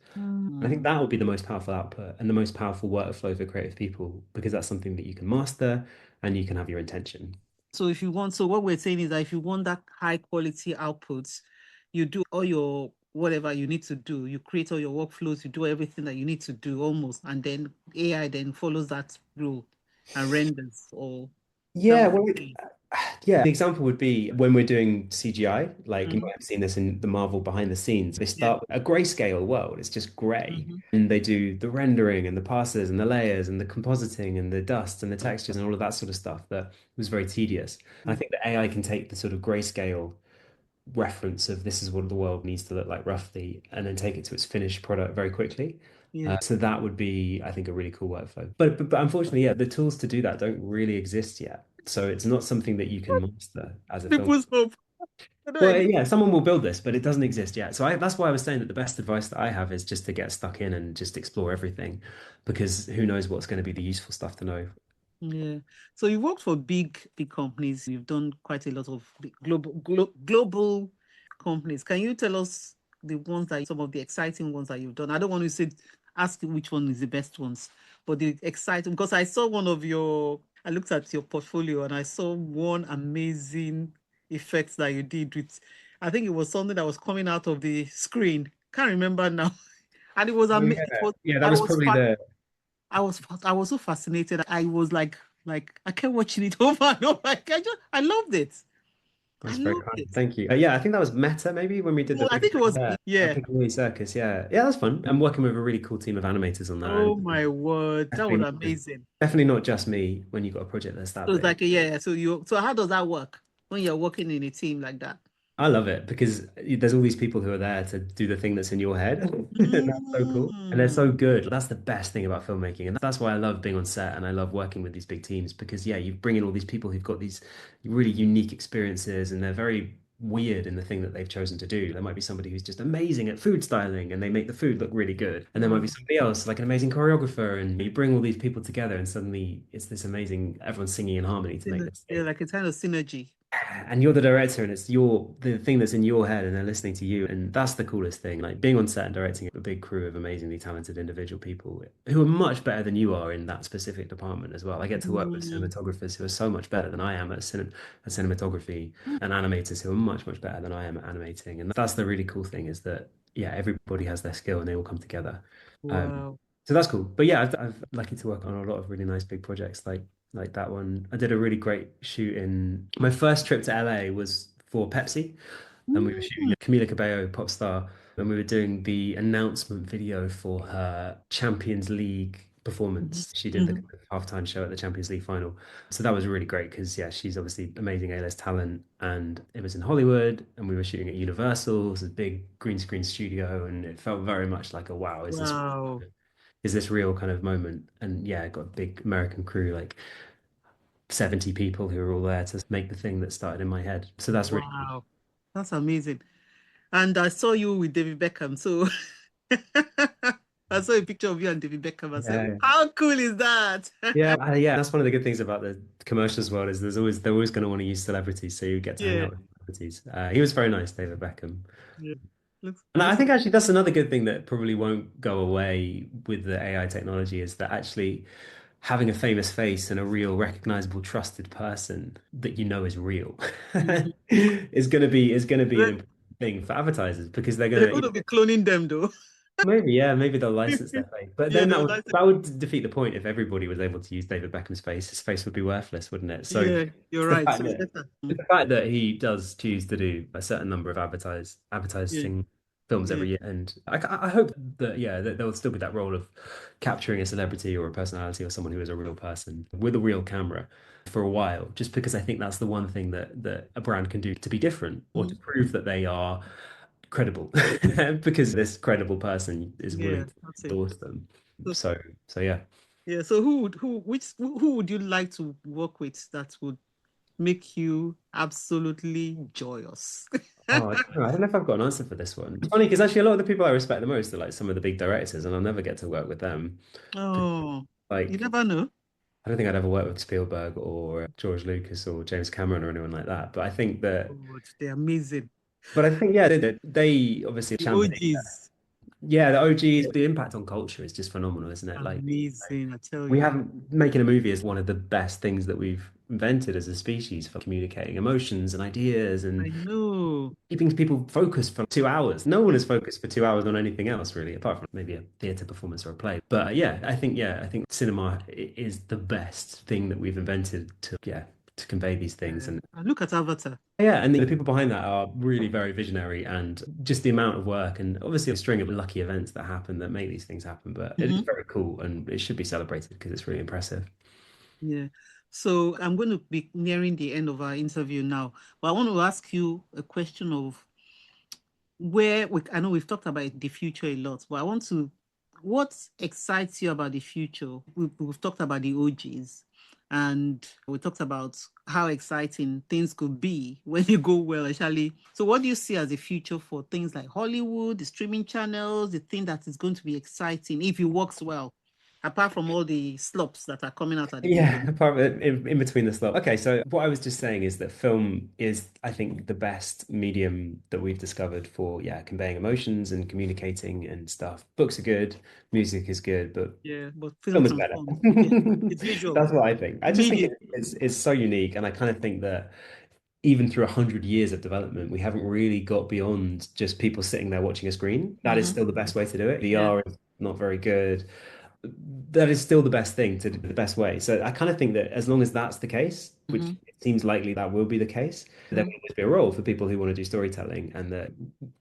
I think Mm. that will be the most powerful output and the most powerful workflow for creative people because that's something that you can master and you can have your intention. So if you want, so what we're saying is that if you want that high quality outputs, you do all your whatever you need to do. You create all your workflows, you do everything that you need to do almost, and then AI then follows that rule and renders. Or is that Yeah, what well, you're saying? yeah, the example would be when we're doing CGI, like you Hmm. might have seen this in the Marvel behind the scenes. They Yeah. start with a grayscale world, it's just gray. Hmm. And they do the rendering and the passes and the layers and the compositing and the dust and the textures and all of that sort of stuff that was very tedious. And I think that AI can take the sort of grayscale reference of this is what the world needs to look like roughly, and then take it to its finished product very quickly. Yeah. So that would be, I think, a really cool workflow. But unfortunately, yeah, the tools to do that don't really exist yet. So it's not something that you can master as a film. People's hope. I don't Well, exist. yeah, someone will build this, but it doesn't exist yet. So that's why I was saying that the best advice that I have is just to get stuck in and just explore everything, because who knows what's going to be the useful stuff to know. Yeah. So you worked for big companies. You've done quite a lot of the global companies. Can you tell us the ones that some of the exciting ones that you've done? I don't want to say ask you which one is the best ones, but the exciting because I saw one of your I looked at your portfolio and I saw one amazing effect that you did with I think it was something that was coming out of the screen. Can't remember now. And it was Oh, amazing. yeah. Yeah, that was probably the... I was so fascinated. I was like I kept watching it over and over. Like, I loved it. I That's very loved kind. it. Thank you. Yeah, I think that was Meta maybe when we did the Well, I big think it thing was there at yeah. Piccadilly Circus. Yeah, yeah, that's fun. I'm working with a really cool team of animators on that, and Oh my word, that was definitely amazing. definitely not just me when you've got a project that's that So it's big. like yeah. So how does that work when you're working in a team like that? I love it because there's all these people who are there to do the thing that's in your head. And that's so cool. And they're Mm. so good. That's the best thing about filmmaking. And that's why I love being on set and I love working with these big teams because, yeah, you bring in all these people who've got these really unique experiences and they're very weird in the thing that they've chosen to do. There might be somebody who's just amazing at food styling and they make the food look really good. And there might be Mm. somebody else, like an amazing choreographer. And you bring all these people together and suddenly it's this amazing, everyone's singing in harmony to make this Yeah, thing. like a kind of synergy. And you're the director and it's the thing that's in your head and they're listening to you, and that's the coolest thing, like being on set and directing a big crew of amazingly talented individual people who are much better than you are in that specific department as well. I get to work with Mm. cinematographers who are so much better than I am at cinematography, and animators who are much better than I am at animating, and that's the really cool thing is that, yeah, everybody has their skill and they all come together. um, Wow. so that's cool. But yeah, I've lucky to work on a lot of really nice big projects like that one. I did a really great shoot in my first trip to LA was for Pepsi, and we were shooting Mm. Camila Cabello, pop star, and we were doing the announcement video for her Champions League Mhm. performance. She did the Mhm. kind of halftime show at the Champions League final. So that was really great because yeah, she's obviously amazing A-list talent, and it was in Hollywood, and we were shooting at Universal, it's a big green screen studio, and it felt very much like a wow, Wow. is this real kind of moment? And yeah, got a big American crew, like 70 people who are all there to make the thing that started in my head. So that's really cool. Wow. That's amazing. And I saw you with David Beckham. So I saw a picture of you and David Beckham. I said, Yeah. how cool is that? Yeah. That's one of the good things about the commercials world is they're always going to want to use celebrities, so you get to hang Yeah, out with celebrities. He was very nice, David Beckham. yeah. Looks And I awesome. think actually that's another good thing that probably won't go away with the AI technology is that actually having a famous face and a real recognizable trusted person that you know is real Mhm. is going to be an important thing for advertisers because they're They're going going to to be cloning them though. maybe they'll license their face, but Yeah, then they'll like that would defeat the point if everybody was able to use David Beckham's face. His face would be worthless, wouldn't it? So yeah, you're it's the right. fact So it's that better. it's the fact that he does choose to do a certain number of Yeah, advertising films yeah. every year, and I hope that that there will still be that role of capturing a celebrity or a personality or someone who is a real person with a real camera for a while, just because I think that's the one thing that a brand can do to be different or to Mhm. prove that they are credible because this credible person is willing Yeah, to that's it. endorse them. So, So yeah. yeah, so who would you like to work with that would make you absolutely joyous? Oh, I don't know if I've got an answer for this one. It's funny because actually a lot of the people I respect the most are like some of the big directors, and I'll never get to work with them. Oh, you Like, never know. I don't think I'd ever work with Spielberg or George Lucas or James Cameron or anyone like that. But I think that, Oh, they're amazing. yeah, they obviously The champion. OGs, Yeah, the OGs, the impact on culture is just phenomenal, isn't it? Like, amazing, I tell we you. haven't making a movie is one of the best things that we've invented as a species for communicating emotions and ideas I and know. keeping people focused for 2 hours. No one is focused for 2 hours on anything else really, apart from maybe a theatre performance or a play. But yeah, I think cinema is the best thing that we've invented to convey these things. And And look at Avatar. yeah, and the people behind that are really very visionary and just the amount of work and obviously a string of lucky events that happen that make these things happen. But it is Mhm. very cool and it should be celebrated because it's really impressive. Yeah. So I'm going to be nearing the end of our interview now, but I want to ask you a question of I know we've talked about the future a lot, but what excites you about the future? We've talked about the OGs and we talked about how exciting things could be when you go well, actually. So what do you see as the future for things like Hollywood, the streaming channels, the thing that is going to be exciting if it works well, apart from all the slops that are coming out at the Yeah, moment? in between the slot. Okay, so what I was just saying is that film is, I think, the best medium that we've discovered for, conveying emotions and communicating and stuff. Books are good, music is good, but Yeah, but film film is better. transforms. Yeah, it's visual. That's what I think. I just think Immediate. it's so unique, and I kind of think that even through 100 years of development, we haven't really got beyond just people sitting there watching a screen. That is Hmm. still the best way to do it. Yeah. VR is not very good. That is still the best thing to do the best way. So I kind of think that as long as that's the case, which Hmm. it seems likely that will be the case, there will always be a role for people who want to do storytelling and that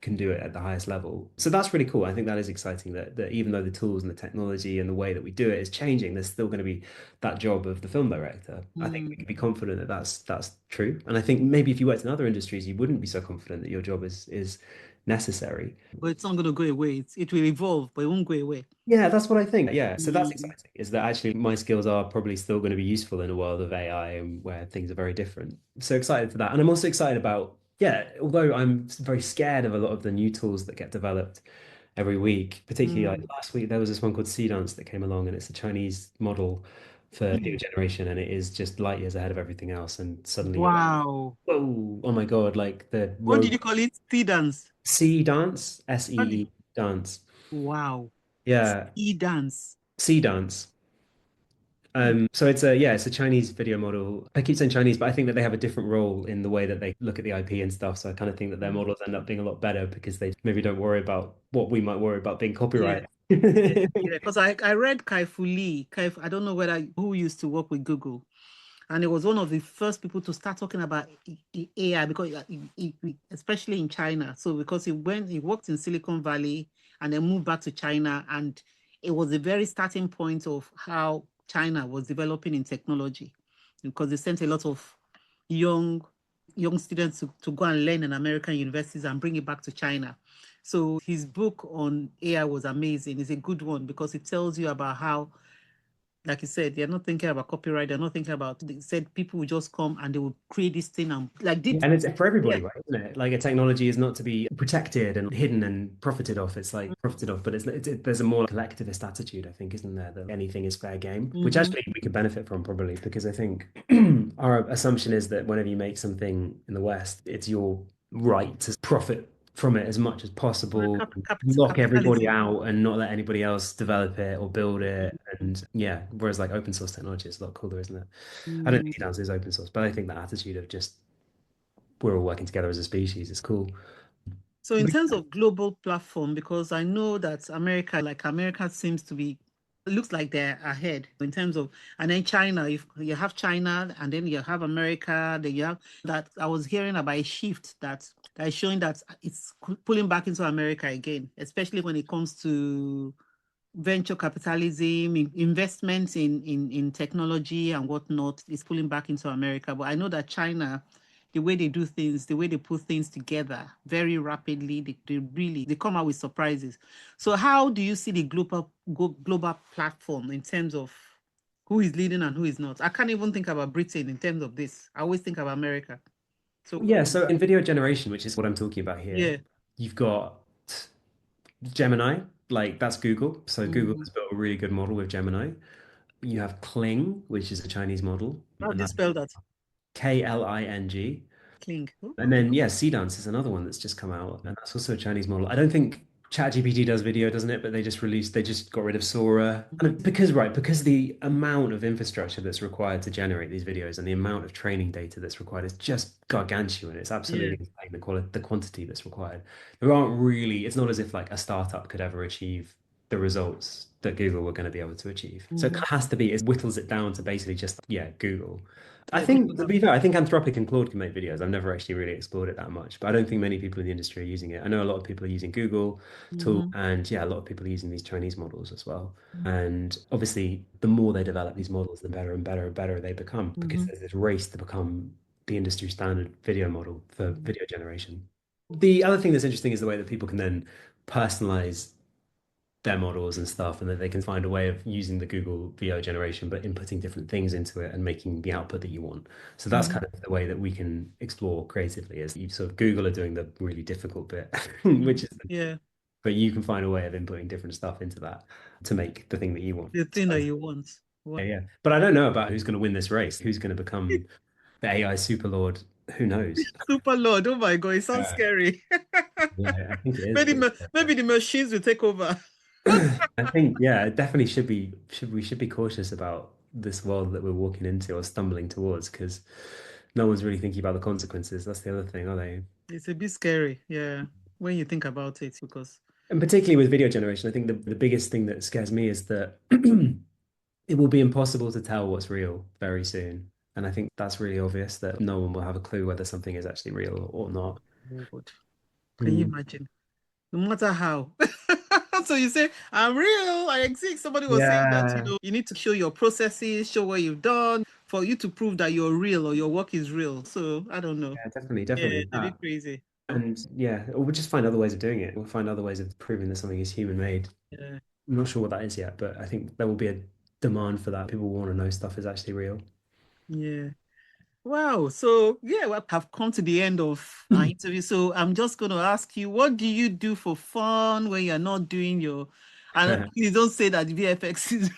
can do it at the highest level. So that's really cool. I think that is exciting that even though the tools and the technology and the way that we do it is changing, there's still going to be that job of the film director. I think we Mm. can be confident that that's true. And I think maybe if you worked in other industries, you wouldn't be so confident that your job is necessary. But it's not going to go away. It will evolve, but it won't go away. Yeah, that's what I think. Yeah, so that's Mm. exciting, is that actually my skills are probably still going to be useful in a world of AI and where things are very different. So excited for that. And I'm also excited about, although I'm very scared of a lot of the new tools that get developed every week, particularly like Mm. last week, there was this one called Dance that came along and it's a Chinese model for video Mm. generation and it is just light years ahead of everything else. And suddenly you're like, Wow. whoa, oh my God, like the What did you robot call it? Dance. Dance, How did- SEE dance. Wow. Yeah, Dance. Dance. Mm. So it's a Chinese video model. I keep saying Chinese, but I think that they have a different role in the way that they look at the IP and stuff. So I kind of think that their Mm. models end up being a lot better because they maybe don't worry about what we might worry about being Yeah. copyright. Yeah. Yeah. Because I read Kai Fu Lee. I don't know who used to work with Google. And it was one of the first people to start talking about AI because especially in China. So because he worked in Silicon Valley and then moved back to China, and it was the very starting point of how China was developing in technology, because they sent a lot of young young students to go and learn in American universities and bring it back to China. So his book on AI was amazing. It's a good one because it tells you about how like you said, they're not thinking about copyright. They're not thinking about. They said people will just come and they will create this thing and like Yeah, did. and it's for Yeah. everybody, right? Isn't it? Like a technology is not to be protected and hidden and profited off. It's like profited off, but there's a more collectivist attitude, I think, isn't there? That anything is fair game, which Mm-hmm. actually we could benefit from probably because I think our assumption is that whenever you make something in the West, it's your right to profit from it as much as possible, lock everybody Capitalism. out and not let anybody else develop it or build it. And yeah, whereas like open source technology is a lot cooler, isn't it? I don't Mm. think it is open source, but I think that attitude of just we're all working together as a species. It's cool. So in But terms of global platform, because I know that America, like America seems to be, it looks like they're ahead in terms of, and then China, if you have China and then you have America, then you have that I was hearing about a shift that is showing that it's pulling back into America again, especially when it comes to venture capitalism, investments in technology and whatnot is pulling back into America. But I know that China, the way they do things, the way they put things together very rapidly, they really they come out with surprises. So how do you see the global platform in terms of who is leading and who is not? I can't even think about Britain in terms of this. I always think of America. So yeah, so in video generation, which is what I'm talking about here, yeah. you've got Gemini, like that's Google. So Google Mhm. has built a really good model with Gemini. You have Kling, which is a Chinese model, How and do you that's spell that? Kling. Cling. And Oh. then yeah, Dance is another one that's just come out, and that's also a Chinese model. I don't think ChatGPT does video, doesn't it? But they just got rid of Sora. And because right, because the amount of infrastructure that's required to generate these videos and the amount of training data that's required is just gargantuan. It's Yeah. absolutely insane the quantity that's required. There aren't really, it's not as if like a startup could ever achieve the results that Google were going to be able to achieve. So it Mhm. has to be, it whittles it down to basically just, yeah, Google. I Yeah. think, to be fair, I think Anthropic and Claude can make videos. I've never actually really explored it that much, but I don't think many people in the industry are using it. I know a lot of people are using Google tool, Mhm. and yeah, a lot of people are using these Chinese models as well. And obviously, the more they develop these models, the better and better and better they become because Mhm. there's this race to become the industry standard video model for Mhm. video generation. The other thing that's interesting is the way that people can then personalize their models and stuff, and that they can find a way of using the Google VO generation, but inputting different things into it and making the output that you want. So that's Mhm. kind of the way that we can explore creatively. Is you sort of Google are doing the really difficult bit, which is, Yeah. but you can find a way of inputting different stuff into that to make the thing that you want. The thing So, that you want. Wow. yeah, yeah. But I don't know about who's going to win this race. Who's going to become the AI superlord? Who knows? Super Lord. Oh my God. It sounds Yeah, scary. yeah, I think it is a Maybe, bit. maybe the machines will take over. I think, yeah, it definitely we should be cautious about this world that we're walking into or stumbling towards because no one's really thinking about the consequences. That's the other thing, are they? It's a bit scary. Yeah. When you think about it, because And particularly with video generation, I think the biggest thing that scares me is that it will be impossible to tell what's real very soon. And I think that's really obvious that no one will have a clue whether something is actually real or not. oh God, can you Mm. imagine? No matter how. So you say, I'm real, I exist. Somebody was saying that, Yeah, you need to show your processes, show what you've done for you to prove that you're real or your work is real. So I don't know. yeah, definitely, Yeah, definitely it's a bit that. crazy. And yeah, or we'll just find other ways of doing it. We'll find other ways of proving that something is human made. Yeah. I'm not sure what that is yet, but I think there will be a demand for that. People want to know stuff is actually real. Yeah. Wow. So yeah, we have come to the end of our interview. So I'm just going to ask you, what do you do for fun when you're not doing your, and please don't say that VFX is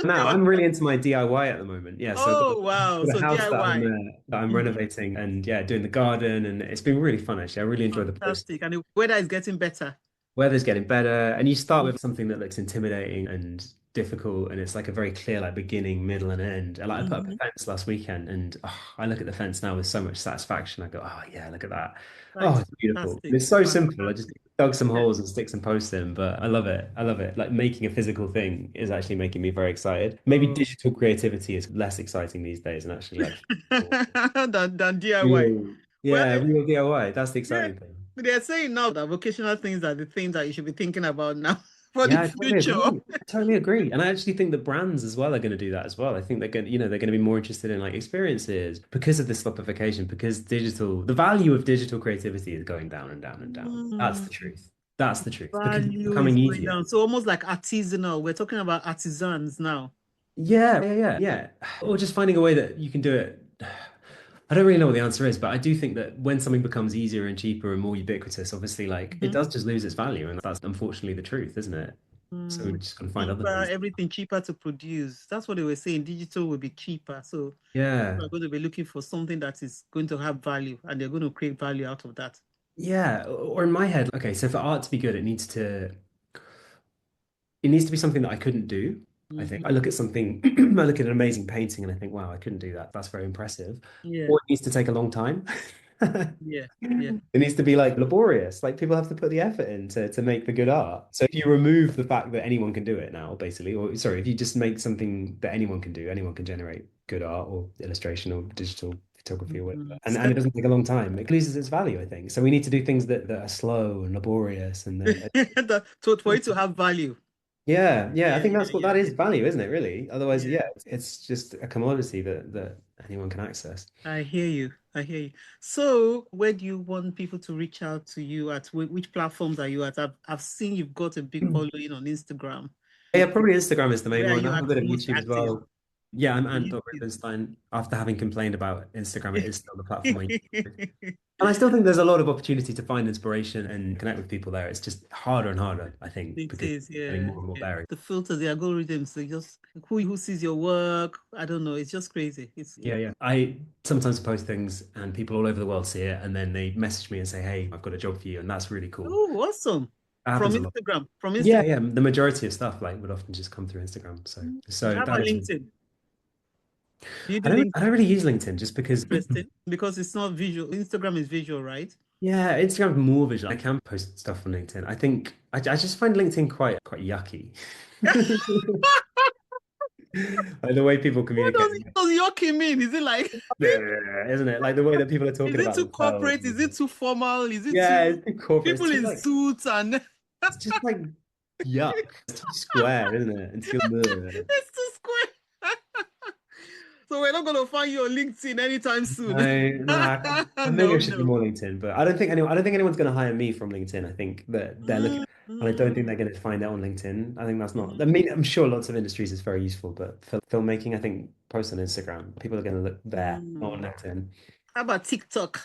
Now, I'm really into my DIY at the moment. Yeah, so oh wow. got a So house DIY. that I'm Mhm. renovating and yeah, doing the garden and it's been really fun actually. I really enjoy the process. Fantastic. And the weather is getting better. Weather's getting better, and you start with something that looks intimidating and difficult, and it's like a very clear like beginning, middle, and end. And like I put up a Mhm. fence last weekend, and I look at the fence now with so much satisfaction. I go, oh yeah, look at that. That Oh, is it's beautiful. fantastic. It's so simple. I just Fantastic. dug some Yeah. holes and stick some posts in, but I love it. I love it. Like making a physical thing is actually making me very excited. Maybe Oh. digital creativity is less exciting these days, and actually like Than DIY. real, Well, yeah, real DIY. That's the yeah, exciting thing. they're saying now that vocational things are the things that you should be thinking about now for the Yeah, I totally future. agree. I totally agree. And I actually think that brands as well are going to do that as well. I think they're going, they're going to be more interested in like experiences because of this slopification, because the value of digital creativity is going down and down and down. That's Mm, the truth. That's the truth because it's value becoming is going easier. down. So almost like artisanal. We're talking about artisans now. Yeah. Or just finding a way that you can do it. I don't really know what the answer is, but I do think that when something becomes easier and cheaper and more ubiquitous, obviously, like it Mhm. does just lose its value, and that's unfortunately the truth, isn't it? So we Mm, just gotta find other cheaper, things. everything cheaper to produce. That's what they were saying. Digital will be cheaper. So Yeah, people are going to be looking for something that is going to have value and they're going to create value out of that. yeah. Or in my head, okay, so for art to be good, it needs to be something that I couldn't do. I think Mhm. I look at something, I look at an amazing painting and I think, wow, I couldn't do that. That's very impressive. Yeah, Or it needs to take a long time. yeah, yeah. It needs to be like laborious. Like people have to put the effort in to make the good art. So if you remove the fact that anyone can do it now, basically, or sorry, if you just make something that anyone can do, anyone can generate good art or illustration or digital photography or whatever. Mhm. And it doesn't take a long time. It loses its value, I think. So we need to do things that are slow and laborious and that For it to have value. yeah, I Yeah, think yeah, that's what yeah, that is value, isn't it, really? Otherwise, yeah. yeah, it's just a commodity that anyone can access. I hear you. I hear you. So, where do you want people to reach out to you at? Which platforms are you at? I've seen you've got a big following on Instagram. Yeah, probably Instagram is the main Where are one. you I have a bit of most YouTube as active? well. Yeah, I'm Anthony YouTube. Rubinstein. After having complained about Instagram, it is still the platform I use. And I still think there's a lot of opportunity to find inspiration and connect with people there. It's just harder and harder, I think, It because is, it's getting yeah, more and more yeah. varied. The filters, the algorithms, they just who sees your work. I don't know. It's just crazy. It's Yeah, yeah. yeah. I sometimes post things and people all over the world see it, and then they message me and say, "Hey, I've got a job for you," and that's really cool. Oh, awesome. That From happens a lot. Instagram. From Yeah, Instagram. yeah. The majority of stuff like would often just come through Instagram. So How that about is. LinkedIn? Do you do I don't LinkedIn? really use LinkedIn just because Interesting. Because it's not visual. Instagram is visual, right? yeah, Instagram's more visual. I can post stuff on LinkedIn. I think I just find LinkedIn quite yucky. Like the way people communicate, What does yucky mean? Is it like, isn't it? Like the way that people are is talking it about too themselves. corporate? Is it too formal? Is it Yeah, too it's too corporate. people in suits and It's just like yuck. It's too square, isn't it? And too bleh. it's too square? So we're not gonna find you on LinkedIn anytime soon. Maybe I No, should be no. more LinkedIn, but I don't think anyone's going to hire me from LinkedIn. I think that they're looking, Mm, and I don't think mm, they're going to find it on LinkedIn. I think that's not. I mm, mean, I'm sure lots of industries is very useful, but for filmmaking, I think post on Instagram, people are going to look there, not on mm. LinkedIn. How about TikTok?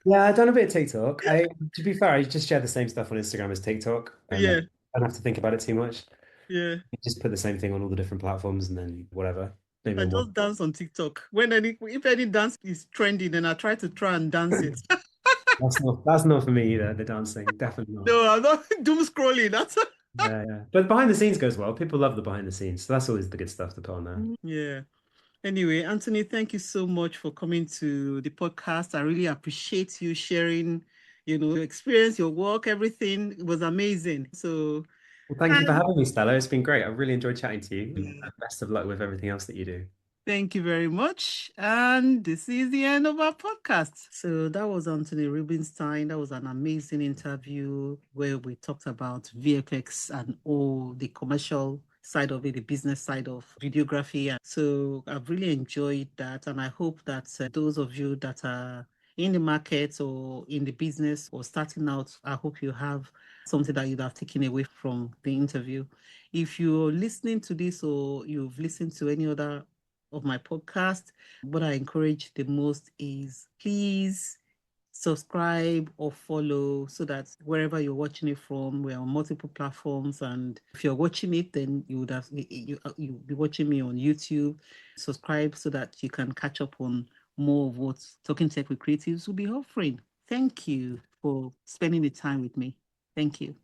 Yeah, I've done a bit of TikTok. To be fair, I just share the same stuff on Instagram as TikTok, and Yeah, I don't have to think about it too much. yeah. You just put the same thing on all the different platforms, and then whatever. Maybe I on one. just dance on TikTok. When any if any dance is trending, then I try and dance it. That's not for me either. The dancing, definitely not. No, I'm not doom scrolling. That's Yeah. But behind the scenes goes well. People love the behind the scenes, so that's always the good stuff to put on there. yeah. Anyway, Anthony, thank you so much for coming to the podcast. I really appreciate you sharing, your experience, your work, everything. It was amazing. So, Well, thank you for and having me, Stella. It's been great. I've really enjoyed chatting to you, and yeah, best of luck with everything else that you do. thank you very much. And this is the end of our podcast. So that was Anthony Rubinstein. That was an amazing interview where we talked about VFX and all the commercial side of it, the business side of videography. And so I've really enjoyed that. And I hope that those of you that are in the market or in the business or starting out, I hope you have something that you'd have taken away from the interview. If you're listening to this or you've listened to any other of my podcast, what I encourage the most is please subscribe or follow so that wherever you're watching it from, we're on multiple platforms. And if you're watching it, then you'll be watching me on YouTube. Subscribe so that you can catch up on more of what Talking Tech with Creatives will be offering. Thank you for spending the time with me. Thank you.